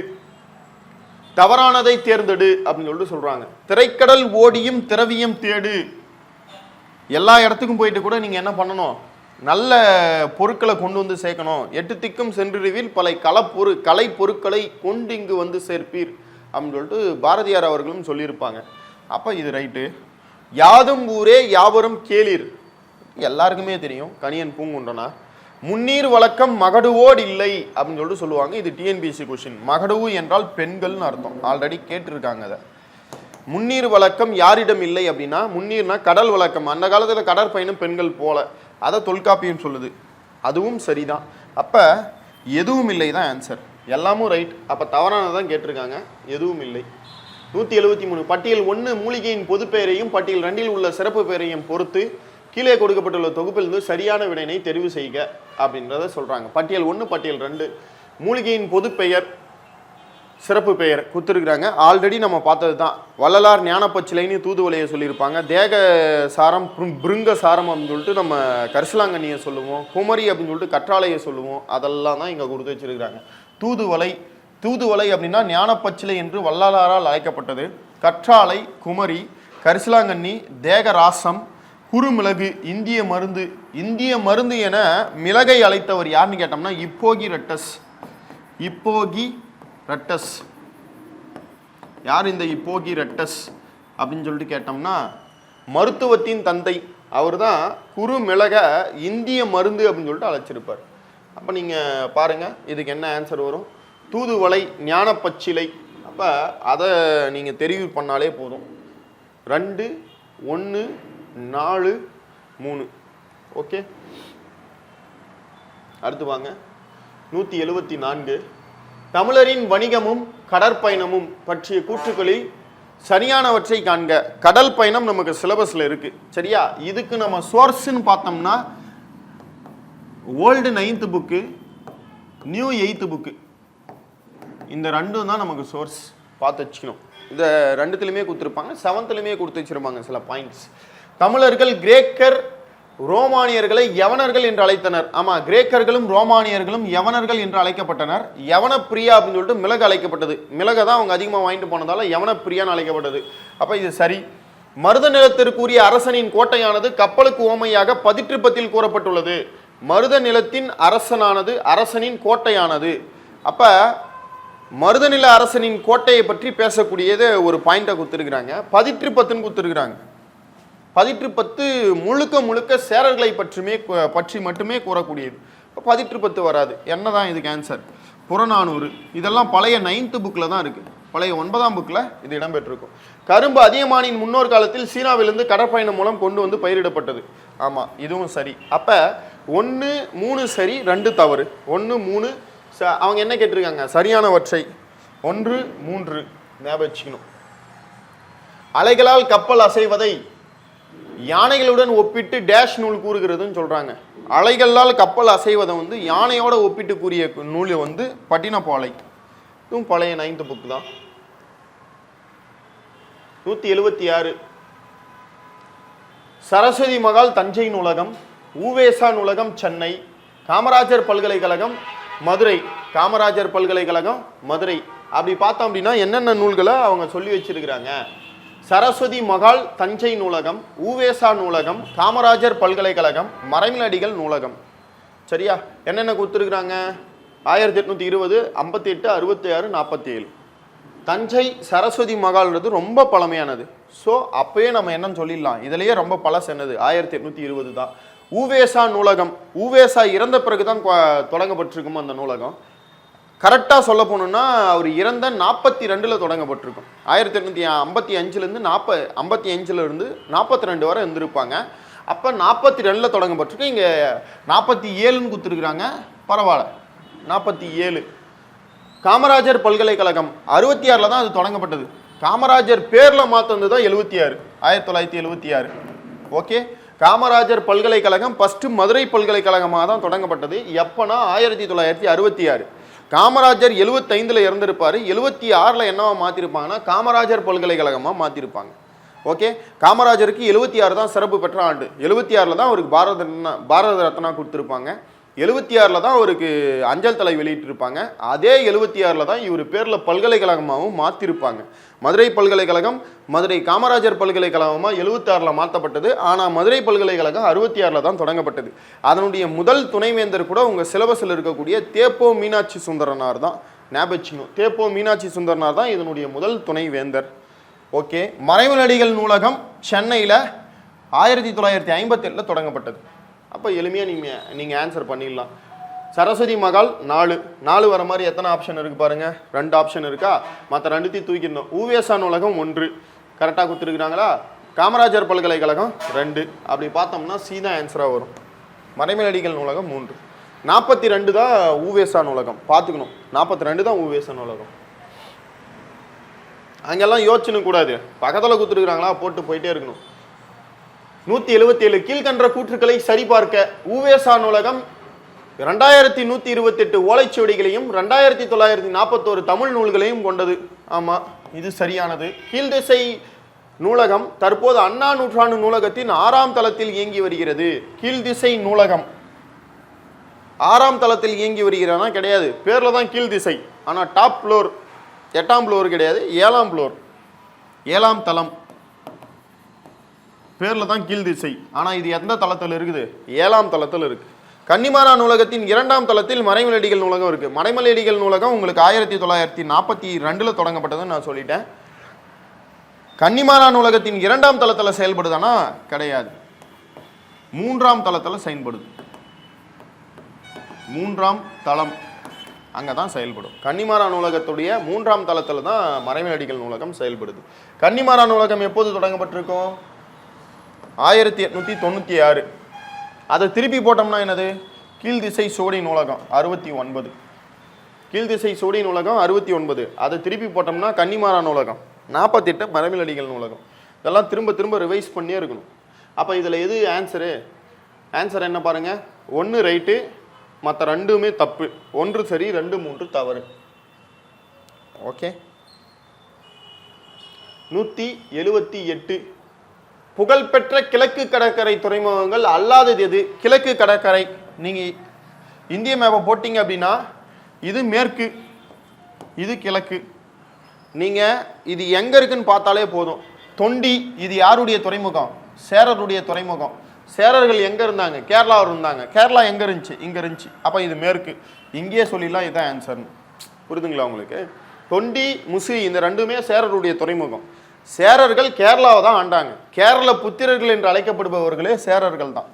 தவறானதை தேர்ந்தெடு அப்படின்னு சொல்லிட்டு சொல்றாங்க. திரைக்கடல் ஓடியும் திரவியம் தேடு. எல்லா இடத்துக்கும் போயிட்டு கூட நீங்க என்ன பண்ணணும், நல்ல பொருட்களை கொண்டு வந்து சேர்க்கணும். 8 திக்கும் சென்றிருவில் பல கலை பொருட்களை கொண்டு இங்கு வந்து சேர்ப்பீர் அப்படின்னு சொல்லிட்டு பாரதியார் அவர்களும் சொல்லியிருப்பாங்க. அப்போ இது ரைட்டு. யாதும் ஊரே யாவரும் கேளீர், எல்லாருக்குமே தெரியும். கணியன் பூங்குன்றனா. முன்னீர் வழக்கம் மகடுவோடு இல்லை அப்படின்னு சொல்லிட்டு சொல்லுவாங்க. இது டிஎன்பிஎஸ்சி கொஸ்டின். மகடுவு என்றால் பெண்கள்னு அர்த்தம், ஆல்ரெடி கேட்டிருக்காங்க. அதை முன்னீர் வழக்கம் யாரிடம் இல்லை அப்படின்னா, முன்னீர்னா கடல் வழக்கம். அந்த காலத்தில் கடற்பயணம் பெண்கள் போல, அதை தொல்காப்பியம் சொல்லுது. அதுவும் சரிதான். அப்போ எதுவும் இல்லை தான் ஆன்சர். எல்லாமும் ரைட். அப்போ தவறானதான் கேட்டிருக்காங்க, எதுவும் இல்லை. 173. பட்டியல் 1 மூலிகையின் பொது பெயரையும் பட்டியல் 2 உள்ள சிறப்பு பெயரையும் பொறுத்து கீழே கொடுக்கப்பட்டுள்ள தொகுப்பிலிருந்து சரியான விடையினை தெரிவு செய்க அப்படின்றத சொல்றாங்க. பட்டியல் 1, பட்டியல் 2 மூலிகையின் பொது பெயர், சிறப்பு பெயர் கொடுத்துருக்குறாங்க. ஆல்ரெடி நம்ம பார்த்தது தான். வள்ளலார் ஞானப்பச்சிலைன்னு தூதுவளையை சொல்லியிருப்பாங்க. தேக சாரம், பிருங்க சாரம் அப்படின்னு சொல்லிட்டு நம்ம கரிசலாங்கண்ணியை சொல்லுவோம். குமரி அப்படின்னு சொல்லிட்டு கற்றாழையை சொல்லுவோம். அதெல்லாம் தான் இங்கே கொடுத்து வச்சிருக்கிறாங்க. தூதுவளை அப்படின்னா ஞானப்பச்சிலை என்று வள்ளலாரால் அழைக்கப்பட்டது. கற்றாழை, குமரி, கரிசலாங்கண்ணி, தேகராசம், குறுமிளகு, இந்திய மருந்து என மிளகை அழைத்தவர் யாருன்னு கேட்டோம்னா இப்போகி ரட்டஸ். யார் இந்த இப்போகி ரட்டஸ் அப்படின்னு சொல்லிட்டு கேட்டோம்னா மருத்துவத்தின் தந்தை. அவர் தான் குறுமிளக இந்திய மருந்து அப்படின்னு சொல்லிட்டு அழைச்சிருப்பார். அப்போ நீங்கள் பாருங்கள், இதுக்கு என்ன ஆன்சர் வரும்? தூதுவளை, ஞானப்பச்சிலை. அப்போ அதை நீங்கள் தெரிவு பண்ணாலே போதும். 2 1 4 3. ஓகே, அடுத்து வாங்க. 174. தமிழரின் வணிகமும் கடற்பயணமும் பற்றிய கூற்றுக்களில் சரியானவற்றை காண்க. கடல் பயணம் நமக்கு சிலபஸ்ல இருக்கு, சரியா? இதுக்கு நம்ம சோர்ஸ்ன்னு பார்த்தோம்னா old 9th book, new 8th book. இந்த ரெண்டும் தான் நமக்கு சோர்ஸ். பார்த்து வச்சுக்கணும். இந்த 2த்துலையுமே கொடுத்துருப்பாங்க, 7த்துலையுமே கொடுத்து வச்சிருப்பாங்க சில பாயிண்ட்ஸ். தமிழர்கள் கிரேக்கர் ரோமானியர்களை யவனர்கள் என்று அழைத்தனர். ஆமா, கிரேக்கர்களும் ரோமானியர்களும் யவனர்கள் என்று அழைக்கப்பட்டனர். யவன பிரியா அப்படின்னு சொல்லிட்டு மிளகு அழைக்கப்பட்டது. மிளகை தான் அவங்க அதிகமாக வாங்கிட்டு போனதால யவன பிரியான்னு அழைக்கப்பட்டது. அப்ப இது சரி. மருத நிலத்திற்குரிய அரசனின் கோட்டையானது கப்பலுக்கு ஓமையாக பதிற்றுப்பத்தில் கூறப்பட்டுள்ளது. மருத நிலத்தின் அரசனானது அரசனின் கோட்டையானது. அப்ப மருதநில அரசனின் கோட்டையை பற்றி பேசக்கூடியது ஒரு பாயிண்டை கொடுத்துருக்குறாங்க. பதிற்றுப்பத்துன்னு கொடுத்துருக்குறாங்க. பதிற்றுப்பத்து முழுக்க சேரர்களை பற்றி மட்டுமே கூறக்கூடியது. பதிற்று வராது. என்னதான் இதுக்கு ஆன்சர்? புறநானூறு. இதெல்லாம் பழைய 9th புக்கில் தான் இருக்குது. பழைய 9ஆம் புக்கில் இது இடம்பெற்றிருக்கும். கரும்பு அதியமானின் முன்னோர் காலத்தில் சீனாவிலிருந்து கடற்பயணம் மூலம் கொண்டு வந்து பயிரிடப்பட்டது. ஆமாம், இதுவும் சரி. அப்போ 1 3 சரி, 2 தவறு. 1 3 அவங்க என்ன கேட்டிருக்காங்க? சரியானவற்றை 1 3 ஞாபகம் வச்சுக்கணும். அலைகளால் கப்பல் அசைவதை யானைகளுடன் ஒப்பிட்டு டேஷ் நூல் கூறுகிறதுன்னு சொல்றாங்க. அலைகளால் கப்பல் அசைவதை வந்து யானையோட ஒப்பிட்டு கூறிய நூல் வந்து பட்டினப்பாலை. இதுவும் பழைய 9th புக் தான். 176 சரஸ்வதி மகால் தஞ்சை நூலகம், ஊவேசா நூலகம் சென்னை, காமராஜர் பல்கலைக்கழகம் மதுரை. காமராஜர் பல்கலைக்கழகம் மதுரை. அப்படி பார்த்தோம் அப்படின்னா என்னென்ன நூல்களை அவங்க சொல்லி வச்சிருக்கிறாங்க? சரஸ்வதி மகால் தஞ்சை நூலகம், ஊவேசா நூலகம், காமராஜர் பல்கலைக்கழகம், மறைமலடிகள் நூலகம். சரியா? என்னென்ன கொடுத்துருக்குறாங்க? 1820, 58, 66, 47. தஞ்சை சரஸ்வதி மகால்ன்றது ரொம்ப பழமையானது. ஸோ அப்பயே நம்ம என்னன்னு சொல்லிடலாம், இதுலேயே ரொம்ப பழசு என்னது? 1820 தான். ஊவேசா நூலகம், ஊவேசா இறந்த பிறகு தான் தொடங்கப்பட்டிருக்கும் அந்த நூலகம். கரெக்டாக சொல்ல போனோம்னா அவர் இறந்த 42 தொடங்கப்பட்டிருக்கும். 1855 55 42 வரை இருந்திருப்பாங்க. அப்போ 42 தொடங்கப்பட்டிருக்கு. இங்கே 47ன்னு கொடுத்துருக்குறாங்க. பரவாயில்ல, 47. காமராஜர் பல்கலைக்கழகம் 66 தான் அது தொடங்கப்பட்டது. காமராஜர் பேரில் மாற்றினது தான் 76, 1976. ஓகே. காமராஜர் பல்கலைக்கழகம் ஃபஸ்ட்டு மதுரை பல்கலைக்கழகமாக தான் தொடங்கப்பட்டது. எப்போனா 1966. காமராஜர் 75 இறந்திருப்பார். 76 என்னவா மாற்றிருப்பாங்கன்னா காமராஜர் பல்கலைக்கழகமாக மாற்றிருப்பாங்க. ஓகே. காமராஜருக்கு 76 தான் சிறப்பு பெற்ற ஆண்டு. 76 தான் அவருக்கு பாரத ரத்னா கொடுத்துருப்பாங்க. 76 தான் அவருக்கு அஞ்சல் தலை வெளியிட்டிருப்பாங்க. அதே 76 தான் இவர் பேரில் பல்கலைக்கழகமாகவும் மாற்றிருப்பாங்க. மதுரை பல்கலைக்கழகம் மதுரை காமராஜர் பல்கலைக்கழகமாக 76 மாற்றப்பட்டது. ஆனால் மதுரை பல்கலைக்கழகம் 66 தான் தொடங்கப்பட்டது. அதனுடைய முதல் துணைவேந்தர் கூட உங்கள் சிலபஸில் இருக்கக்கூடிய தேப்போ மீனாட்சி சுந்தரனார் தான். ஞாபகம். தேப்போ மீனாட்சி சுந்தரனார் தான் இதனுடைய முதல் துணைவேந்தர். ஓகே. மறைமலடிகள் நூலகம் சென்னையில் 1957 தொடங்கப்பட்டது. அப்போ எளிமையாக நீங்கள் ஆன்சர் பண்ணிடலாம். சரஸ்வதி மகால் 4 வர மாதிரி எத்தனை ஆப்ஷன் இருக்குது பாருங்கள்? 2 ஆப்ஷன் இருக்கா? மற்ற 2த்தையும் தூக்கிடணும். ஊவேசா நூலகம் 1 கரெக்டாக கொடுத்துருக்குறாங்களா? காமராஜர் பல்கலைக்கழகம் 2. அப்படி பார்த்தோம்னா சி தான் ஆன்சராக வரும். மறைமலடிகள் நூலகம் 3. 42 தான் ஊவேசா நூலகம். பார்த்துக்கணும், 42 தான் ஊவேசா நூலகம். அங்கெல்லாம் யோசிச்சுன்னு கூடாது, பக்கத்தில் கொடுத்துருக்குறாங்களா போட்டு போயிட்டே இருக்கணும். 177 கீழ்கண்ட கூற்றுக்களை சரிபார்க்க. ஊவேசா நூலகம் 2128 ஓலைச்சுவடிகளையும் 2941 தமிழ் நூல்களையும் கொண்டது. ஆமாம், இது சரியானது. கீழ்திசை நூலகம் தற்போது அண்ணா நூற்றாண்டு நூலகத்தின் 6ஆம் தளத்தில் இயங்கி வருகிறது. கீழ்திசை நூலகம் 6ஆம் தளத்தில் இயங்கி வருகிறனா? கிடையாது, பேரில் தான் கீழ்திசை. ஆனால் டாப் ஃப்ளோர் 8ஆம் ஃப்ளோர் கிடையாது, 7ஆம் ஃப்ளோர், 7ஆம் தளம். பேரில் தான் கீழ் திசை. ஆனால் இது எந்த தளத்தில் இருக்குது? 7ஆம் தளத்தில் இருக்குது. கன்னிமாரா நூலகத்தின் 2ஆம் தளத்தில் மறைமலடிகள் நூலகம் இருக்குது. மறைமலடிகள் நூலகம் உங்களுக்கு 1942 தொடங்கப்பட்டதுன்னு நான் சொல்லிட்டேன். கன்னிமாரா நூலகத்தின் 2ஆம் தளத்தில் செயல்படுதானா? கிடையாது, 3ஆம் தளத்தில் செயல்படுது. 3ஆம் தளம் அங்கே தான் செயல்படும். கன்னிமாரா நூலகத்துடைய 3ஆம் தளத்தில் தான் மறைமலடிகள் நூலகம் செயல்படுது. கன்னிமாரா நூலகம் எப்போது தொடங்கப்பட்டிருக்கும்? 1896. அதை திருப்பி போட்டோம்னா என்னது? கீழ்திசை சோடி நூலகம் 69. கீழ்திசை சோடி நூலகம் 69. அதை திருப்பி போட்டோம்னா கன்னிமாரா நூலகம் 48, மறைமலடிகள் நூலகம். இதெல்லாம் திரும்ப திரும்ப ரிவைஸ் பண்ணியே இருக்கணும். அப்போ இதில் எது ஆன்சரு? ஆன்சர் என்ன பாருங்கள், 1 ரைட்டு, மற்ற 2மே தப்பு. 1 சரி, 2 3 தவறு. ஓகே. 178 புகழ்பெற்ற கிழக்கு கடற்கரை துறைமுகங்கள் அல்லாதது எது? கிழக்கு கடற்கரை. நீங்கள் இந்திய மேப்பை போட்டிங்க அப்படின்னா இது மேற்கு, இது கிழக்கு. நீங்கள் இது எங்கே இருக்குன்னு பார்த்தாலே போதும். தொண்டி, இது யாருடைய துறைமுகம்? சேரருடைய துறைமுகம். சேரர்கள் எங்கே இருந்தாங்க? கேரளாவில் இருந்தாங்க. கேரளா எங்கே இருந்துச்சு? இங்கே இருந்துச்சு. அப்போ இது மேற்கு. இங்கேயே சொல்லிடலாம் இதுதான் ஆன்சர்னு. புரிதுங்களா உங்களுக்கு? தொண்டி, முசி இந்த 2மே சேரருடைய துறைமுகம். சேரர்கள் கேரளாவை தான் ஆண்டாங்க. கேரள புத்திரர்கள் என்று அழைக்கப்படுபவர்களே சேரர்கள் தான்.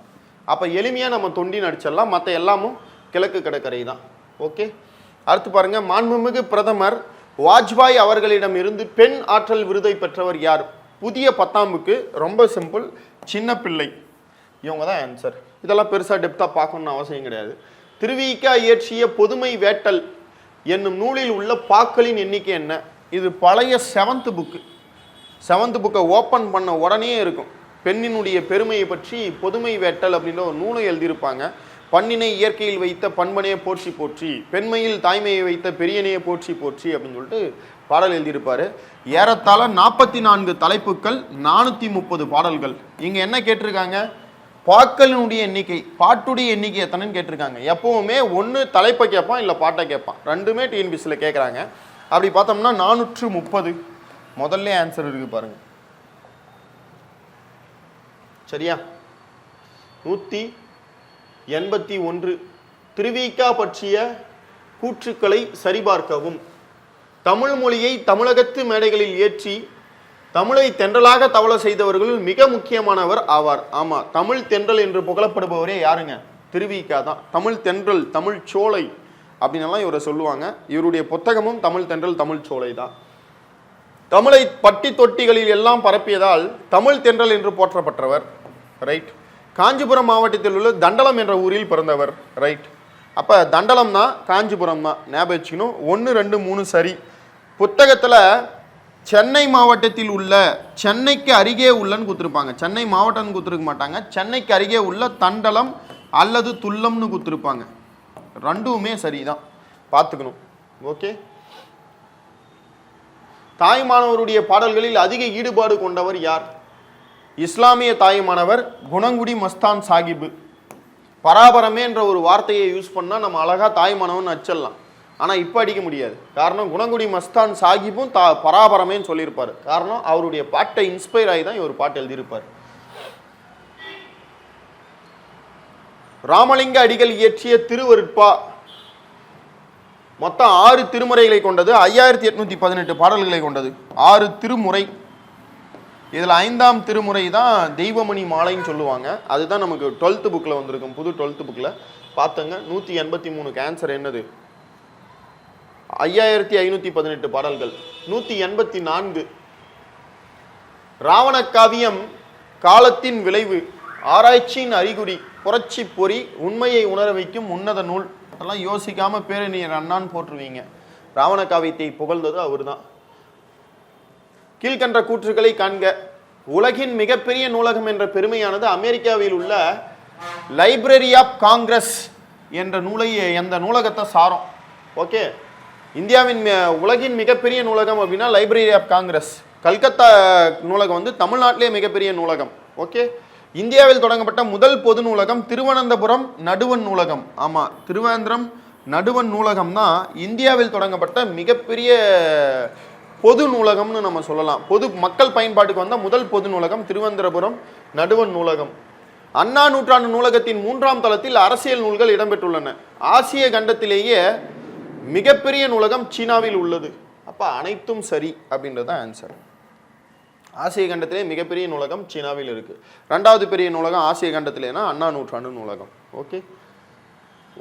அப்போ எளிமையாக நம்ம தொண்டின்னு அடிச்சிடலாம். மற்ற எல்லாமும் கிழக்கு கடற்கரை தான். ஓகே, அடுத்து பாருங்க, மாண்புமிகு பிரதமர் வாஜ்பாய் அவர்களிடம் இருந்து பெண் ஆற்றல் விருதை பெற்றவர் யார்? புதிய பத்தாம்புக்கு ரொம்ப சிம்பிள், சின்ன பிள்ளை, இவங்க தான் ஆன்சர். இதெல்லாம் பெருசாக டெப்த்தாக பார்க்கணும்னு அவசியம் கிடையாது. திருவிக இயற்றிய பொதுமை வேட்டல் என்னும் நூலில் உள்ள பாக்களின் எண்ணிக்கை என்ன? இது பழைய 7th புக்கு. 7th புக்கை ஓப்பன் பண்ண உடனே இருக்கும். பெண்ணினுடைய பெருமையை பற்றி பொதுமை வேட்டல் அப்படின்ற ஒரு நூலை எழுதியிருப்பாங்க. பண்ணினை இயற்கையில் வைத்த பண்பனையை போற்றி போற்றி, பெண்மையில் தாய்மையை வைத்த பெரியனையை போற்றி போற்றி அப்படின்னு சொல்லிட்டு பாடல் எழுதியிருப்பாரு. ஏறத்தாழ 44 தலைப்புகள், 430 பாடல்கள். இங்கே என்ன கேட்டிருக்காங்க? பாக்களினுடைய எண்ணிக்கை, பாட்டுடைய எண்ணிக்கை எத்தனைன்னு கேட்டிருக்காங்க. எப்பவுமே ஒன்று தலைப்பை கேட்பான், இல்லை பாட்டை கேட்பான். ரெண்டுமே டிஎன்பிசியில் கேட்குறாங்க. அப்படி பார்த்தோம்னா 430 முதல்ல ஆன்சர் இருக்கு பாருங்க. சரியா? 181 திருவிக பற்றிய கூற்றுக்களை சரிபார்க்கவும். தமிழ் மொழியை தமிழகத்து மேடைகளில் ஏற்றி தமிழை தென்றலாக தவள செய்தவர்களுள் மிக முக்கியமானவர் ஆவார். ஆமா, தமிழ் தென்றல் என்று புகழப்படுபவரே யாருங்க? திருவிக தான். தமிழ் தென்றல், தமிழ் சோலை அப்படின்னெல்லாம் இவரை சொல்லுவாங்க. இவருடைய புத்தகமும் தமிழ் தென்றல், தமிழ் சோலை தான். தமிழை பட்டி தொட்டிகளில் எல்லாம் பரப்பியதால் தமிழ் தென்றல் என்று போற்றப்பட்டவர். ரைட். காஞ்சிபுரம் மாவட்டத்தில் உள்ள தண்டலம் என்ற ஊரில் பிறந்தவர். ரைட். அப்போ தண்டலம் தான், காஞ்சிபுரம் தான், ஞாபகம் வச்சுக்கணும். 1, 2, 3 சரி. புத்தகத்தில் சென்னை மாவட்டத்தில் உள்ள, சென்னைக்கு அருகே உள்ளன்னு கொடுத்துருப்பாங்க. சென்னை மாவட்டம்னு கொடுத்துருக்க மாட்டாங்க. சென்னைக்கு அருகே உள்ள தண்டலம் அல்லது துல்லம்னு கொடுத்துருப்பாங்க. ரெண்டுமே சரிதான், பார்த்துக்கணும். ஓகே. தாய்மானவருடைய பாடல்களில் அதிக ஈடுபாடு கொண்டவர் யார்? இஸ்லாமிய தாய்மானவர் குணங்குடி மஸ்தான் சாஹிபு. பராபரமே என்ற ஒரு வார்த்தையை யூஸ் பண்ணால் நம்ம அழகாக தாய்மானவன் அச்சிடலாம். ஆனால் இப்போ அடிக்க முடியாது. காரணம், குணங்குடி மஸ்தான் சாஹிபும் பராபரமேன்னு சொல்லியிருப்பார். காரணம், அவருடைய பாட்டை இன்ஸ்பயர் ஆகி தான் இவர் பாட்டு எழுதியிருப்பார். ராமலிங்க அடிகள் இயற்றிய திருவருட்பா மொத்தம் 6 திருமுறைகளை கொண்டது, 5818 பாடல்களை கொண்டது. 6 திருமுறை. இதில் 5ஆம் திருமுறை தான் தெய்வமணி மாலைன்னு சொல்லுவாங்க. அதுதான் நமக்கு 12th புக்கில் வந்திருக்கும், புது 12th புக்கில் பார்த்துங்க. 183க்கு ஆன்சர் என்னது? 5518 பாடல்கள். 184 ராவண காவியம் காலத்தின் விளைவு, ஆராய்ச்சியின் அறிகுறி, புரட்சி பொறி, உண்மையை உணர வைக்கும் உன்னத நூல். அதெல்லாம் யோசிக்காம பேரறிஞர் அண்ணான்னு போட்டுருவீங்க. ராவண காவியத்தை புகழ்ந்தது அவர் தான். கீழ்கண்ட கூற்றுக்களை காண்க. உலகின் மிகப்பெரிய நூலகம் என்ற பெருமையானது அமெரிக்காவில் உள்ள லைப்ரரி ஆஃப் காங்கிரஸ் என்ற நூலை, எந்த நூலகத்தை சாரும்? ஓகே. இந்தியாவின் உலகின் மிகப்பெரிய நூலகம் அப்படின்னா லைப்ரரி ஆஃப் காங்கிரஸ். கல்கத்தா நூலகம் வந்து தமிழ்நாட்டிலே மிகப்பெரிய நூலகம். ஓகே. இந்தியாவில் தொடங்கப்பட்ட முதல் பொது நூலகம் திருவனந்தபுரம் நடுவன் நூலகம். ஆமாம், திருவனந்தபுரம் நடுவன் நூலகம் தான் இந்தியாவில் தொடங்கப்பட்ட மிகப்பெரிய பொது நூலகம்னு நம்ம சொல்லலாம். பொது மக்கள் பயன்பாட்டுக்கு வந்த முதல் பொது நூலகம் திருவனந்தபுரம் நடுவன் நூலகம். அண்ணா நூற்றாண்டு நூலகத்தின் 3ஆம் தளத்தில் அரசியல் நூல்கள் இடம்பெற்றுள்ளன. ஆசிய கண்டத்திலேயே மிகப்பெரிய நூலகம் சீனாவில் உள்ளது. அப்போ அனைத்தும் சரி அப்படின்றது தான் ஆன்சர். ஆசிய கண்டத்திலே மிகப்பெரிய நூலகம் சீனாவில் இருக்கு. 2வது பெரிய நூலகம் ஆசிய கண்டத்திலேனா அண்ணா நூற்றாண்டு நூலகம். Okay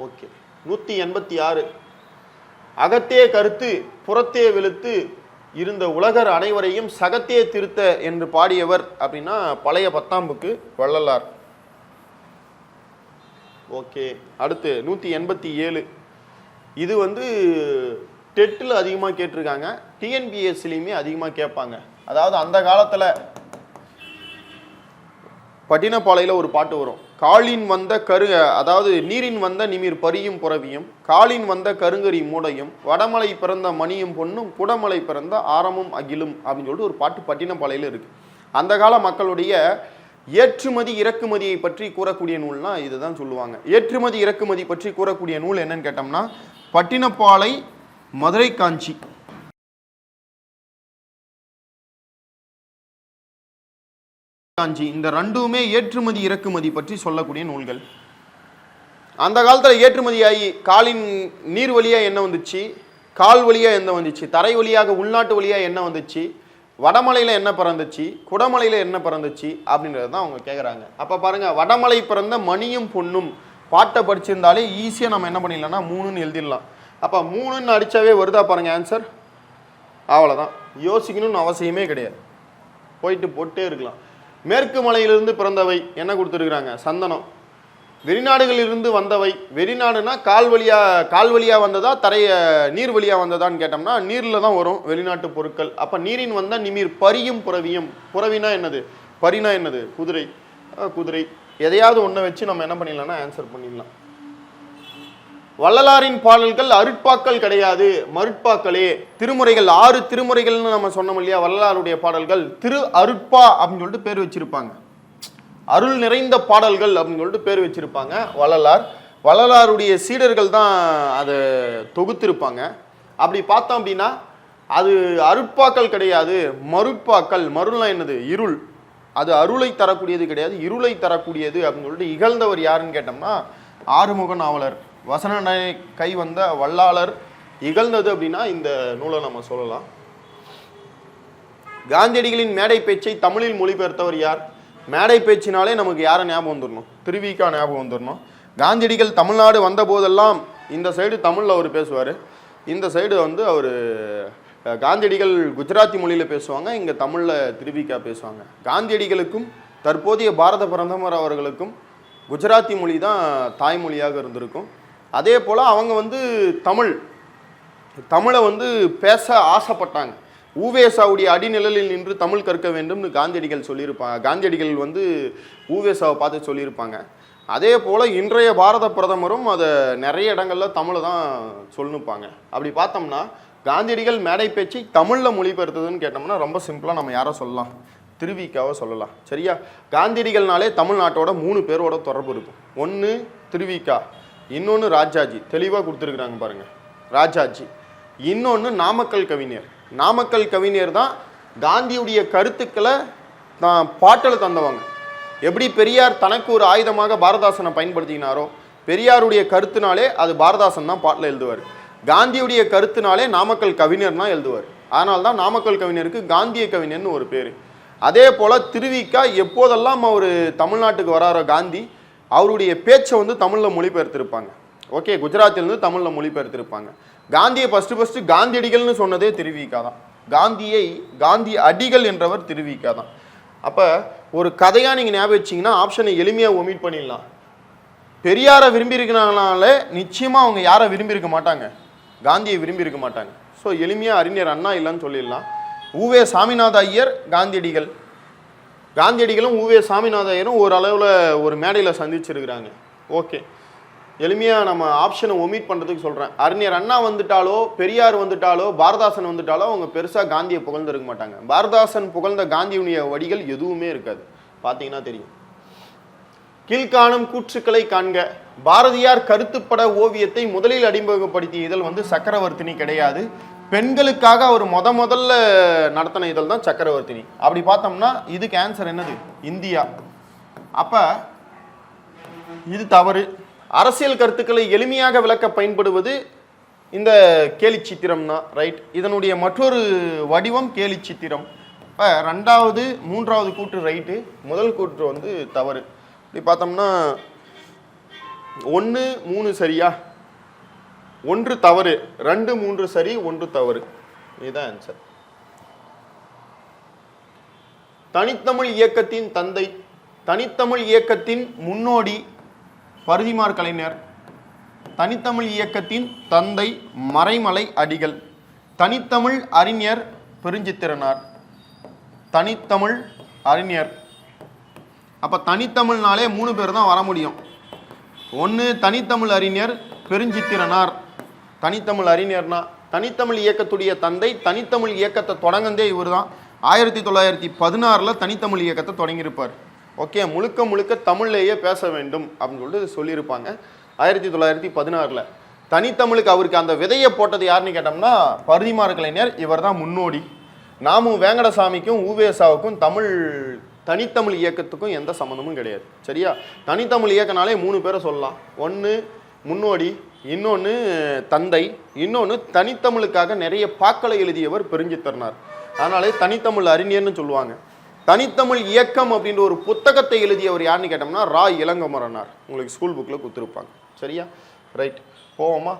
okay. 186 அகத்தே கருத்து புறத்தே வெளுத்து இருந்த உலகர் அனைவரையும் சகத்தே திருத்த என்று பாடியவர் அப்படின்னா பழைய 10ஆம் புக்கு வள்ளலார். ஓகே. அடுத்து 187 இது வந்து டெட்டில் அதிகமாக கேட்டிருக்காங்க, டிஎன்பிஎஸ்சிலையுமே அதிகமாக கேட்பாங்க. அதாவது அந்த காலத்தில் பட்டினப்பாளையில் ஒரு பாட்டு வரும். காலின் வந்த அதாவது நீரின் வந்த நிமிர் பரியும் புறவியும், காலின் வந்த கருங்கரி மூடையும், வடமலை பிறந்த மணியும் பொண்ணும், குடமலை பிறந்த ஆரமும் அகிலும் அப்படின்னு சொல்லிட்டு ஒரு பாட்டு பட்டினப்பாளையில் இருக்கு. அந்த கால மக்களுடைய ஏற்றுமதி இறக்குமதியை பற்றி கூறக்கூடிய நூல்னா இதுதான் சொல்லுவாங்க. ஏற்றுமதி இறக்குமதி பற்றி கூறக்கூடிய நூல் என்னன்னு கேட்டோம்னா பட்டினப்பாளை, மதுரை காஞ்சி. காஞ்சி இந்த ரெண்டுமே ஏற்றுமதி இறக்குமதி பற்றி சொல்லக்கூடிய நூல்கள். அந்த காலத்தில் ஏற்றுமதி ஆகி காலின் நீர் வழியாக என்ன வந்துச்சு, கால் வழியாக என்ன வந்துச்சு, தரை வழியாக உள்நாட்டு வழியாக என்ன வந்துச்சு, வடமலையில் என்ன பிறந்துச்சு, குடமலையில் என்ன பிறந்துச்சு அப்படின்றது தான் அவங்க கேட்குறாங்க. அப்போ பாருங்கள், வடமலை பிறந்த மணியும் பொண்ணும், பாட்டை படிச்சிருந்தாலே ஈஸியாக நம்ம என்ன பண்ணிடலாம்னா 3ன்னு எழுதிடலாம். அப்போ 3ன்னு அடித்தாவே வருதா பாருங்கள் ஆன்சர். அவ்வளோதான், யோசிக்கணும்னு அவசியமே கிடையாது, போயிட்டு போட்டே இருக்கலாம். மேற்கு மலையிலிருந்து பிறந்தவை என்ன கொடுத்துருக்குறாங்க? சந்தனம். வெளிநாடுகளிலிருந்து வந்தவை, வெளிநாடுனா கால் வழியாக வந்ததா நீர் வழியாக வந்ததான்னு கேட்டோம்னா நீரில் தான் வரும் வெளிநாட்டு பொருட்கள். அப்போ நீரின் வந்தால் நிமிர். பரியும் புறவியும். புறவினா என்னது? பரினா என்னது? குதிரை. குதிரை எதையாவது ஒன்றை வச்சு நம்ம என்ன பண்ணிடலாம்னா ஆன்சர் பண்ணிடலாம். வள்ளலாரின் பாடல்கள் அருட்பாக்கள் கிடையாது, மருட்பாக்களே. திருமுறைகள் 6 திருமுறைகள்னு நம்ம சொன்னோம் இல்லையா? வள்ளலாருடைய பாடல்கள் திரு அருட்பா அப்படின்னு சொல்லிட்டு பேர் வச்சிருப்பாங்க. அருள் நிறைந்த பாடல்கள் அப்படின்னு சொல்லிட்டு பேர் வச்சிருப்பாங்க வள்ளலாருடைய சீடர்கள் தான் அதை தொகுத்திருப்பாங்க. அப்படி பார்த்தோம் அப்படின்னா அது அருட்பாக்கள் கிடையாது, மருட்பாக்கள். மருள்னா என்னது? இருள். அது அருளை தரக்கூடியது கிடையாது, இருளை தரக்கூடியது அப்படின்னு சொல்லிட்டு இகழ்ந்தவர் யாருன்னு கேட்டோம்னா ஆறுமுக நாவலர். வசன கை வந்த வல்லாளர் இகழ்ந்தது அப்படின்னா இந்த நூலை நம்ம சொல்லலாம். காந்தியடிகளின் மேடை பேச்சை தமிழில் மொழிபெயர்த்தவர் யார்? மேடை பேச்சினாலே நமக்கு யாரை ஞாபகம் வந்துடணும்? திருவிக்கா ஞாபகம் வந்துடணும். காந்தியடிகள் தமிழ்நாடு வந்த போதெல்லாம் இந்த சைடு தமிழில் அவர் பேசுவார், இந்த சைடு வந்து அவர் காந்தியடிகள் குஜராத்தி மொழியில் பேசுவாங்க, இங்கே தமிழில் திருவிக்கா பேசுவாங்க. காந்தியடிகளுக்கும் தற்போதைய பாரத பிரதமர் அவர்களுக்கும் குஜராத்தி மொழி தான் தாய்மொழியாக இருந்திருக்கும். அதே போல் அவங்க வந்து தமிழை வந்து பேச ஆசைப்பட்டாங்க. ஊவேசாவுடைய அடிநிழலில் நின்று தமிழ் கற்க வேண்டும்னு காந்தியடிகள் சொல்லியிருப்பாங்க. காந்தியடிகள் வந்து ஊவேசாவை பார்த்து சொல்லியிருப்பாங்க. அதே போல் இன்றைய பாரத பிரதமரும் அதை நிறைய இடங்களில் தமிழை தான் சொல்லிப்பாங்க. அப்படி பார்த்தோம்னா காந்தியடிகள் மேடை பேச்சை தமிழில் மொழிபெயர்த்ததுன்னு கேட்டோம்னா ரொம்ப சிம்பிளாக நம்ம யாரை சொல்லலாம்? திருவிக்காவை சொல்லலாம். சரியா? காந்தியடிகள்னாலே தமிழ்நாட்டோட 3 பேரோட தொடர்பு இருக்கும். ஒன்று திருவிக்கா, இன்னொன்று ராஜாஜி. தெளிவாக கொடுத்துருக்குறாங்க பாருங்கள், ராஜாஜி. இன்னொன்று நாமக்கல் கவிஞர். நாமக்கல் கவிஞர் தான் காந்தியுடைய கருத்துக்களை தான் பாட்டில் தந்தவங்க. எப்படி பெரியார் தனக்கு ஒரு ஆயுதமாக பாரதாசனை பயன்படுத்தினாரோ, பெரியாருடைய கருத்துனாலே அது பாரதாசன் தான் பாட்டில் எழுதுவார். காந்தியுடைய கருத்துனாலே நாமக்கல் கவிஞர் தான் எழுதுவார். அதனால தான் நாமக்கல் கவிஞருக்கு காந்திய கவிஞர்னு ஒரு பேர். அதே போல் திருவிக்கா எப்போதெல்லாம் அவர் தமிழ்நாட்டுக்கு வராரோ காந்தி, அவருடைய பேச்சை வந்து தமிழில் மொழிபெயர்த்திருப்பாங்க. ஓகே, குஜராத்திலேருந்து தமிழில் மொழிபெயர்த்திருப்பாங்க. காந்தியை ஃபஸ்ட்டு காந்தியடிகள்னு சொன்னதே திருவிக்கா தான். காந்தி அடிகள் என்றவர் திருவிக்கா தான். அப்போ ஒரு கதையாக நீங்கள் ஞாபகம் வச்சிங்கன்னா ஆப்ஷனை எளிமையாக ஒமிட் பண்ணிடலாம். பெரியாரை விரும்பியிருக்கிறாங்கனால நிச்சயமாக அவங்க யாரை விரும்பியிருக்க மாட்டாங்க? காந்தியை விரும்பியிருக்க மாட்டாங்க. ஸோ எளிமையாக அறிஞர் அண்ணா இல்லைன்னு சொல்லிடலாம். ஊவே சாமிநாத ஐயர் காந்தியடிகளும் ஊவே சாமிநாத ஐயரும் ஒரு அளவில் ஒரு மேடையில் சந்திச்சிருக்கிறாங்க. ஓகே, எளிமையாக நம்ம ஆப்ஷனை ஒமிட் பண்ணுறதுக்கு சொல்கிறேன். அறிஞர் அண்ணா வந்துட்டாலோ, பெரியார் வந்துட்டாலோ, பாரதாசன் வந்துட்டாலோ அவங்க பெருசாக காந்தியை புகழ்ந்துருக்க மாட்டாங்க. பாரதாசன் புகழ்ந்த காந்தியுடைய வடிகள் எதுவுமே இருக்காது. பார்த்தீங்கன்னா தெரியும். கீழ்காணும் கூற்றுக்களை காண்க. பாரதியார் கருத்துப்பட ஓவியத்தை முதலில் அறிமுகப்படுத்திய இதழ் வந்து சக்கரவர்த்தினி கிடையாது. பெண்களுக்காக அவர் முதல்ல நடத்தின இதழ் தான் சக்கரவர்த்தினி. அப்படி பார்த்தோம்னா இதுக்கு ஆன்சர் என்னது? இந்தியா. அப்போ இது தவறு. அரசியல் கருத்துக்களை எளிமையாக விளக்க பயன்படுவது இந்த கேலி சித்திரம் தான். ரைட். இதனுடைய மற்றொரு வடிவம் கேலி சித்திரம். இப்போ 2வது 3வது கூற்று ரைட்டு, முதல் கூற்று வந்து தவறு. இப்படி பார்த்தோம்னா 1 3 சரியா? 1 தவறு, 2 3 சரி, 1 தவறு. இதுதான் ஆன்சர். தனித்தமிழ் இயக்கத்தின் தந்தை, தனித்தமிழ் இயக்கத்தின் முன்னோடி பருதிமார் கலைஞர். தனித்தமிழ் இயக்கத்தின் தந்தை மறைமலை அடிகள். தனித்தமிழ் அறிஞர் பெருஞ்சித்திரனார். தனித்தமிழ் அறிஞர். அப்போ தனித்தமிழ்னாலே 3 பேர் தான் வர முடியும். 1 தனித்தமிழ் அறிஞர் பெருஞ்சித்திரனார். தனித்தமிழ் அறிஞர்னா தனித்தமிழ் இயக்கத்துடைய தந்தை. தனித்தமிழ் இயக்கத்தை தொடங்கந்தே இவர் தான். 1916 தனித்தமிழ் இயக்கத்தை தொடங்கியிருப்பார். ஓகே, முழுக்க தமிழ்லேயே பேச வேண்டும் அப்படின்னு சொல்லிட்டு சொல்லியிருப்பாங்க 1916. தனித்தமிழுக்கு அவருக்கு அந்த விதையை போட்டது யாருன்னு கேட்டோம்னா பருதிமார் கலைஞர். இவர் தான் முன்னோடி. நாமும் வேங்கடசாமிக்கும் ஊவேசாவுக்கும் தனித்தமிழ் இயக்கத்துக்கும் எந்த சம்மந்தமும் கிடையாது. சரியா? தனித்தமிழ் இயக்கனாலே 3 பேரை சொல்லலாம். 1 முன்னோடி, இன்னொன்று தந்தை, இன்னொன்று தனித்தமிழுக்காக நிறைய பாக்களை எழுதியவர் பெருஞ்சித்திரனார். அதனாலே தனித்தமிழ் அறிஞர்னு சொல்லுவாங்க. தனித்தமிழ் இயக்கம் அப்படின்ற ஒரு புத்தகத்தை எழுதியவர் யாருன்னு கேட்டோம்னா ரா இளங்கமரனார். உங்களுக்கு ஸ்கூல் புக்கில் கொடுத்துருப்பாங்க. சரியா? ரைட், போவோமா?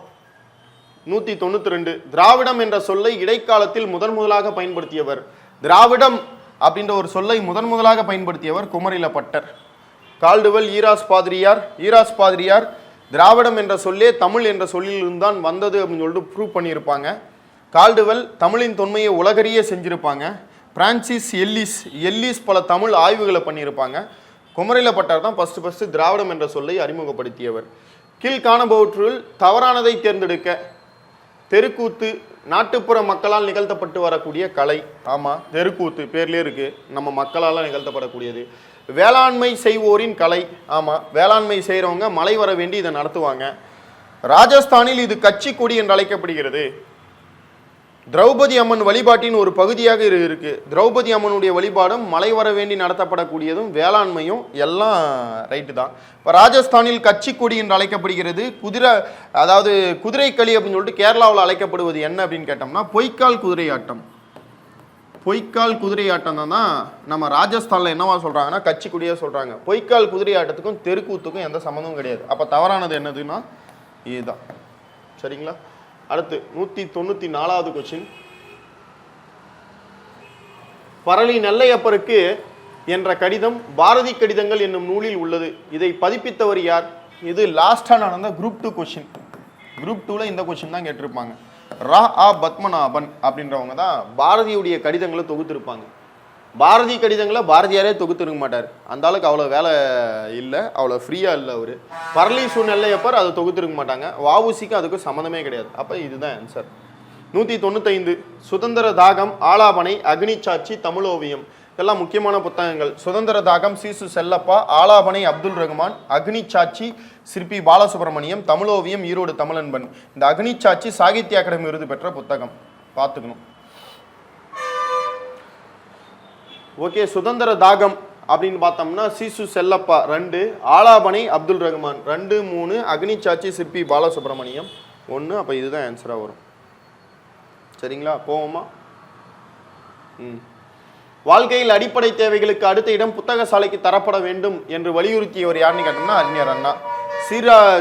192 திராவிடம் என்ற சொல்லை இடைக்காலத்தில் முதலாக பயன்படுத்தியவர். திராவிடம் அப்படின்ற ஒரு சொல்லை முதலாக பயன்படுத்தியவர் குமரில பட்டர். கால்டுவெல் ஈராஸ் பாதிரியார் திராவிடம் என்ற சொல்லே தமிழ் என்ற சொல்லில் தான் வந்தது அப்படின்னு சொல்லிட்டு ப்ரூவ் பண்ணியிருப்பாங்க. கால்டுவெல் தமிழின் தொன்மையை உலகறிய செஞ்சிருப்பாங்க. பிரான்சிஸ் எல்லிஸ் பல தமிழ் ஆய்வுகளை பண்ணியிருப்பாங்க. குமரில பட்டர் தான் ஃபர்ஸ்ட் திராவிடம் என்ற சொல்லை அறிமுகப்படுத்தியவர். கீழ்காணபவற்றுள் தவறானதை தேர்ந்தெடுக்க. தெருக்கூத்து நாட்டுப்புற மக்களால் நிகழ்த்தப்பட்டு வரக்கூடிய கலை. ஆமாம், தெருக்கூத்து பேர்லேயே இருக்குது, நம்ம மக்களால் நிகழ்த்தப்படக்கூடியது. வேளாண்மை செய்வோரின் கலை. ஆமாம், வேளாண்மை செய்கிறவங்க மழை வர வேண்டி இதை நடத்துவாங்க. ராஜஸ்தானில் இது கட்சி கொடி என்று அழைக்கப்படுகிறது. திரௌபதி அம்மன் வழிபாட்டின் ஒரு பகுதியாக இருக்கு. திரௌபதி அம்மனுடைய வழிபாடும் மழை வர வேண்டி நடத்தப்படக்கூடியதும் வேளாண்மையும் எல்லாம் ரைட்டு தான். இப்போ ராஜஸ்தானில் கட்சி கொடி என்று அழைக்கப்படுகிறது. குதிரை களி அப்படின்னு சொல்லிட்டு கேரளாவில் அழைக்கப்படுவது என்ன அப்படின்னு கேட்டோம்னா பொய்க்கால் குதிரை ஆட்டம் தான் நம்ம ராஜஸ்தானில் என்னவா சொல்கிறாங்கன்னா கட்சி கொடியாக சொல்கிறாங்க. பொய்க்கால் குதிரை ஆட்டத்துக்கும் தெருக்கூத்துக்கும் எந்த சம்மந்தமும் கிடையாது. அப்போ தவறானது என்னதுன்னா இதுதான். சரிங்களா? அடுத்து 194வது கொஸ்டின். பரளி நெல்லையப்பருக்கு என்ற கடிதம் பாரதி கடிதங்கள் என்னும் நூலில் உள்ளது. இதை பதிப்பித்தவர் யார்? இது லாஸ்டாக நடந்த குரூப் 2 கொஸ்டின். குரூப் 2ல இந்த கொஸ்டின் தான் கேட்டிருப்பாங்க. பத்மநாபன் அப்படின்றவங்க தான் பாரதியுடைய கடிதங்களை தொகுத்திருப்பாங்க. பாரதி கடிதங்களை பாரதியாரே தொகுத்திருக்க மாட்டார். அந்த அளவுக்கு அவ்வளோ வேலை இல்லை, அவ்வளோ ஃப்ரீயாக இல்லை அவர். பரளி நெல்லையப்பர் அதை தொகுத்திருக்க மாட்டாங்க. வஉசிக்கு அதுக்கு சம்மந்தமே கிடையாது. அப்போ இதுதான் ஆன்சர். 195 சுதந்திர தாகம், ஆலாபனை, அக்னிச்சாட்சி, தமிழோவியம் இதெல்லாம் முக்கியமான புத்தகங்கள். சுதந்திர தாகம் சீசு செல்லப்பா, ஆலாபனை அப்துல் ரஹ்மான், அக்னிச்சாட்சி சிற்பி பாலசுப்ரமணியம், தமிழோவியம் ஈரோடு தமிழன்பன். இந்த அக்னிச்சாட்சி சாகித்ய அகாடமி விருது பெற்ற புத்தகம், பார்த்துக்கணும். ஓகே, சுதந்திர தாகம் அப்படின்னு பார்த்தோம்னா சீசு செல்லப்பா 2, ஆலாபனை அப்துல் ரஹ்மான் 2, 3, அக்னிச்சாட்சி சிற்பி பாலசுப்ரமணியம் 1. அப்போ இதுதான் ஆன்சராக வரும். சரிங்களா? போவோமா? வாழ்க்கையில் அடிப்படை தேவைகளுக்கு அடுத்த இடம் புத்தக சாலைக்கு தரப்பட வேண்டும் என்று வலியுறுத்தியவர் யாருன்னு கேட்டோம்னா அறிஞர் அண்ணா.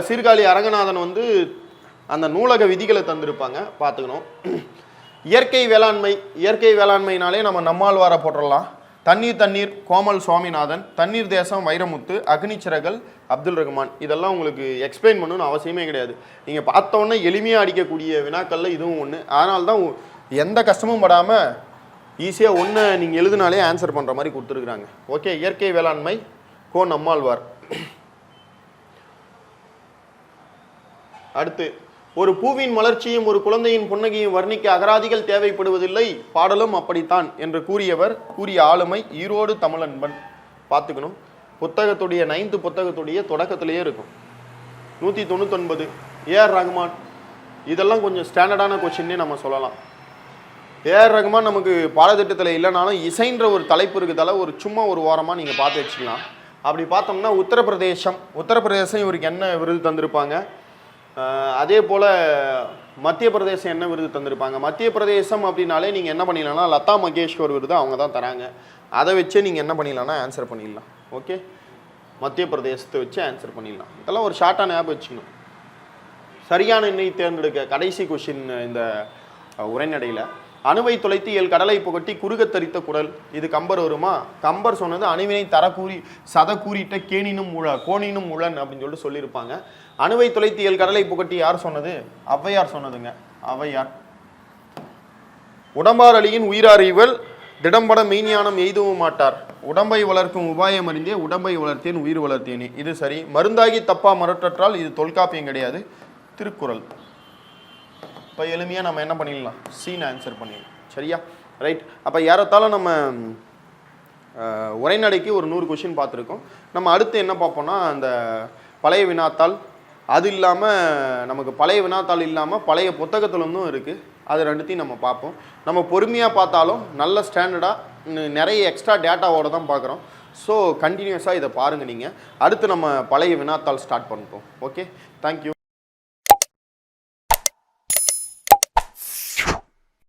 சீர்காழி அரங்கநாதன் அந்த நூலக விதிகளை தந்திருப்பாங்க, பார்த்துக்கணும். இயற்கை வேளாண்மைனாலே நம்ம நம்மாழ்வாரை போட்டுடலாம். தண்ணீர் கோமல் சுவாமிநாதன், தண்ணீர் தேசம் வைரமுத்து, அக்னிச்சிறகல் அப்துல் ரஹ்மான். இதெல்லாம் உங்களுக்கு எக்ஸ்பிளைன் பண்ணணும்னு அவசியமே கிடையாது. நீங்கள் பார்த்தோன்னே எளிமையாக அடிக்கக்கூடிய வினாக்களில் இதுவும் ஒன்று. அதனால தான் எந்த கஷ்டமும் படாமல் ஈஸியாக ஒன்று நீங்கள் எழுதினாலே ஆன்சர் பண்ணுற மாதிரி கொடுத்துருக்குறாங்க. ஓகே, இயற்கை வேளாண்மை கோ நம்மாழ்வார். அடுத்து, ஒரு பூவின் மலர்ச்சியும் ஒரு குழந்தையின் புன்னகையும் வர்ணிக்க அகராதிகள் தேவைப்படுவதில்லை, பாடலும் அப்படித்தான் என்று கூறிய ஆளுமை ஈரோடு தமிழன்பன். பார்த்துக்கணும். புத்தகத்துடைய 9th புத்தகத்துடைய தொடக்கத்திலேயே இருக்கும். 199 ஏஆர் ரஹ்மான். இதெல்லாம் கொஞ்சம் ஸ்டாண்டர்டான கொஸ்டின்னே நம்ம சொல்லலாம். ஏஆர் ரஹ்மான் நமக்கு பாடத்திட்டத்தில் இல்லைனாலும் இசைன்ற ஒரு தலைப்பு இருக்கிறதால சும்மா ஒரு வாரமாக நீங்கள் பார்த்து வச்சுக்கலாம். அப்படி பார்த்தோம்னா உத்தரப்பிரதேசம் இவருக்கு என்ன விருது தந்திருப்பாங்க. அதே போல் மத்திய பிரதேசம் என்ன விருது தந்திருப்பாங்க. மத்திய பிரதேசம் அப்படின்னாலே நீங்கள் என்ன பண்ணிடலாம்னா லதா மங்கேஷ்கர் விருது அவங்க தான் தராங்க. அதை வச்சே நீங்கள் என்ன பண்ணிடலாம்னா ஆன்சர் பண்ணிடலாம். ஓகே, மத்திய பிரதேசத்தை வச்சு ஆன்சர் பண்ணிடலாம். இதெல்லாம் ஒரு ஷார்ட்டான ஆப் வச்சுக்கணும். சரியான எண்ணை தேர்ந்தெடுக்க கடைசி கொஸ்டின் இந்த உரைநடையில். அணுவை தொலைத்து 7 கடலை புகட்டி குறுக தரித்த குடல். இது கம்பர் வருமா? கம்பர் சொன்னது அணுவினை தரக்கூறி சத கூறிட்ட கோணினும் உழன் அப்படின்னு சொல்லிட்டு சொல்லியிருப்பாங்க. அணுவை தொலைத்து 7 கடலை புகட்டி யார் சொன்னது? ஔவையார் சொன்னதுங்க. ஔவையார். உடம்பார் அழியின் உயிராறிவல் திடம்பட மெய்ஞானம் எய்தவும் மாட்டார். உடம்பை வளர்க்கும் உபாயம் அறிந்தே உடம்பை வளர்த்தேன் உயிர் வளர்த்தேனே. இது சரி. மருந்தாகி தப்பா மறுற்றால் இது தொல்காப்பியம் கிடையாது, திருக்குறள். இப்போ எளிமையாக நம்ம என்ன பண்ணிடலாம்? சீன் ஆன்சர் பண்ணிடலாம். சரியா? ரைட். அப்போ ஏறத்தாழ நம்ம உரைநடைக்கு ஒரு 100 கொஷின் பார்த்துருக்கோம். நம்ம அடுத்து என்ன பார்ப்போம்னா அந்த பழைய வினாத்தாள். அது இல்லாமல் நமக்கு பழைய வினாத்தாள் இல்லாமல் பழைய புத்தகத்துலேருந்தும் இருக்குது. அது ரெண்டுத்தையும் நம்ம பார்ப்போம். நம்ம பொறுமையாக பார்த்தாலும் நல்ல ஸ்டாண்டர்டாக நிறைய எக்ஸ்ட்ரா டேட்டாவோடு தான் பார்க்குறோம். ஸோ கண்டினியூஸாக இதை பாருங்கள் நீங்கள். அடுத்து நம்ம பழைய வினாத்தாள் ஸ்டார்ட் பண்ணிப்போம். Okay, thank you.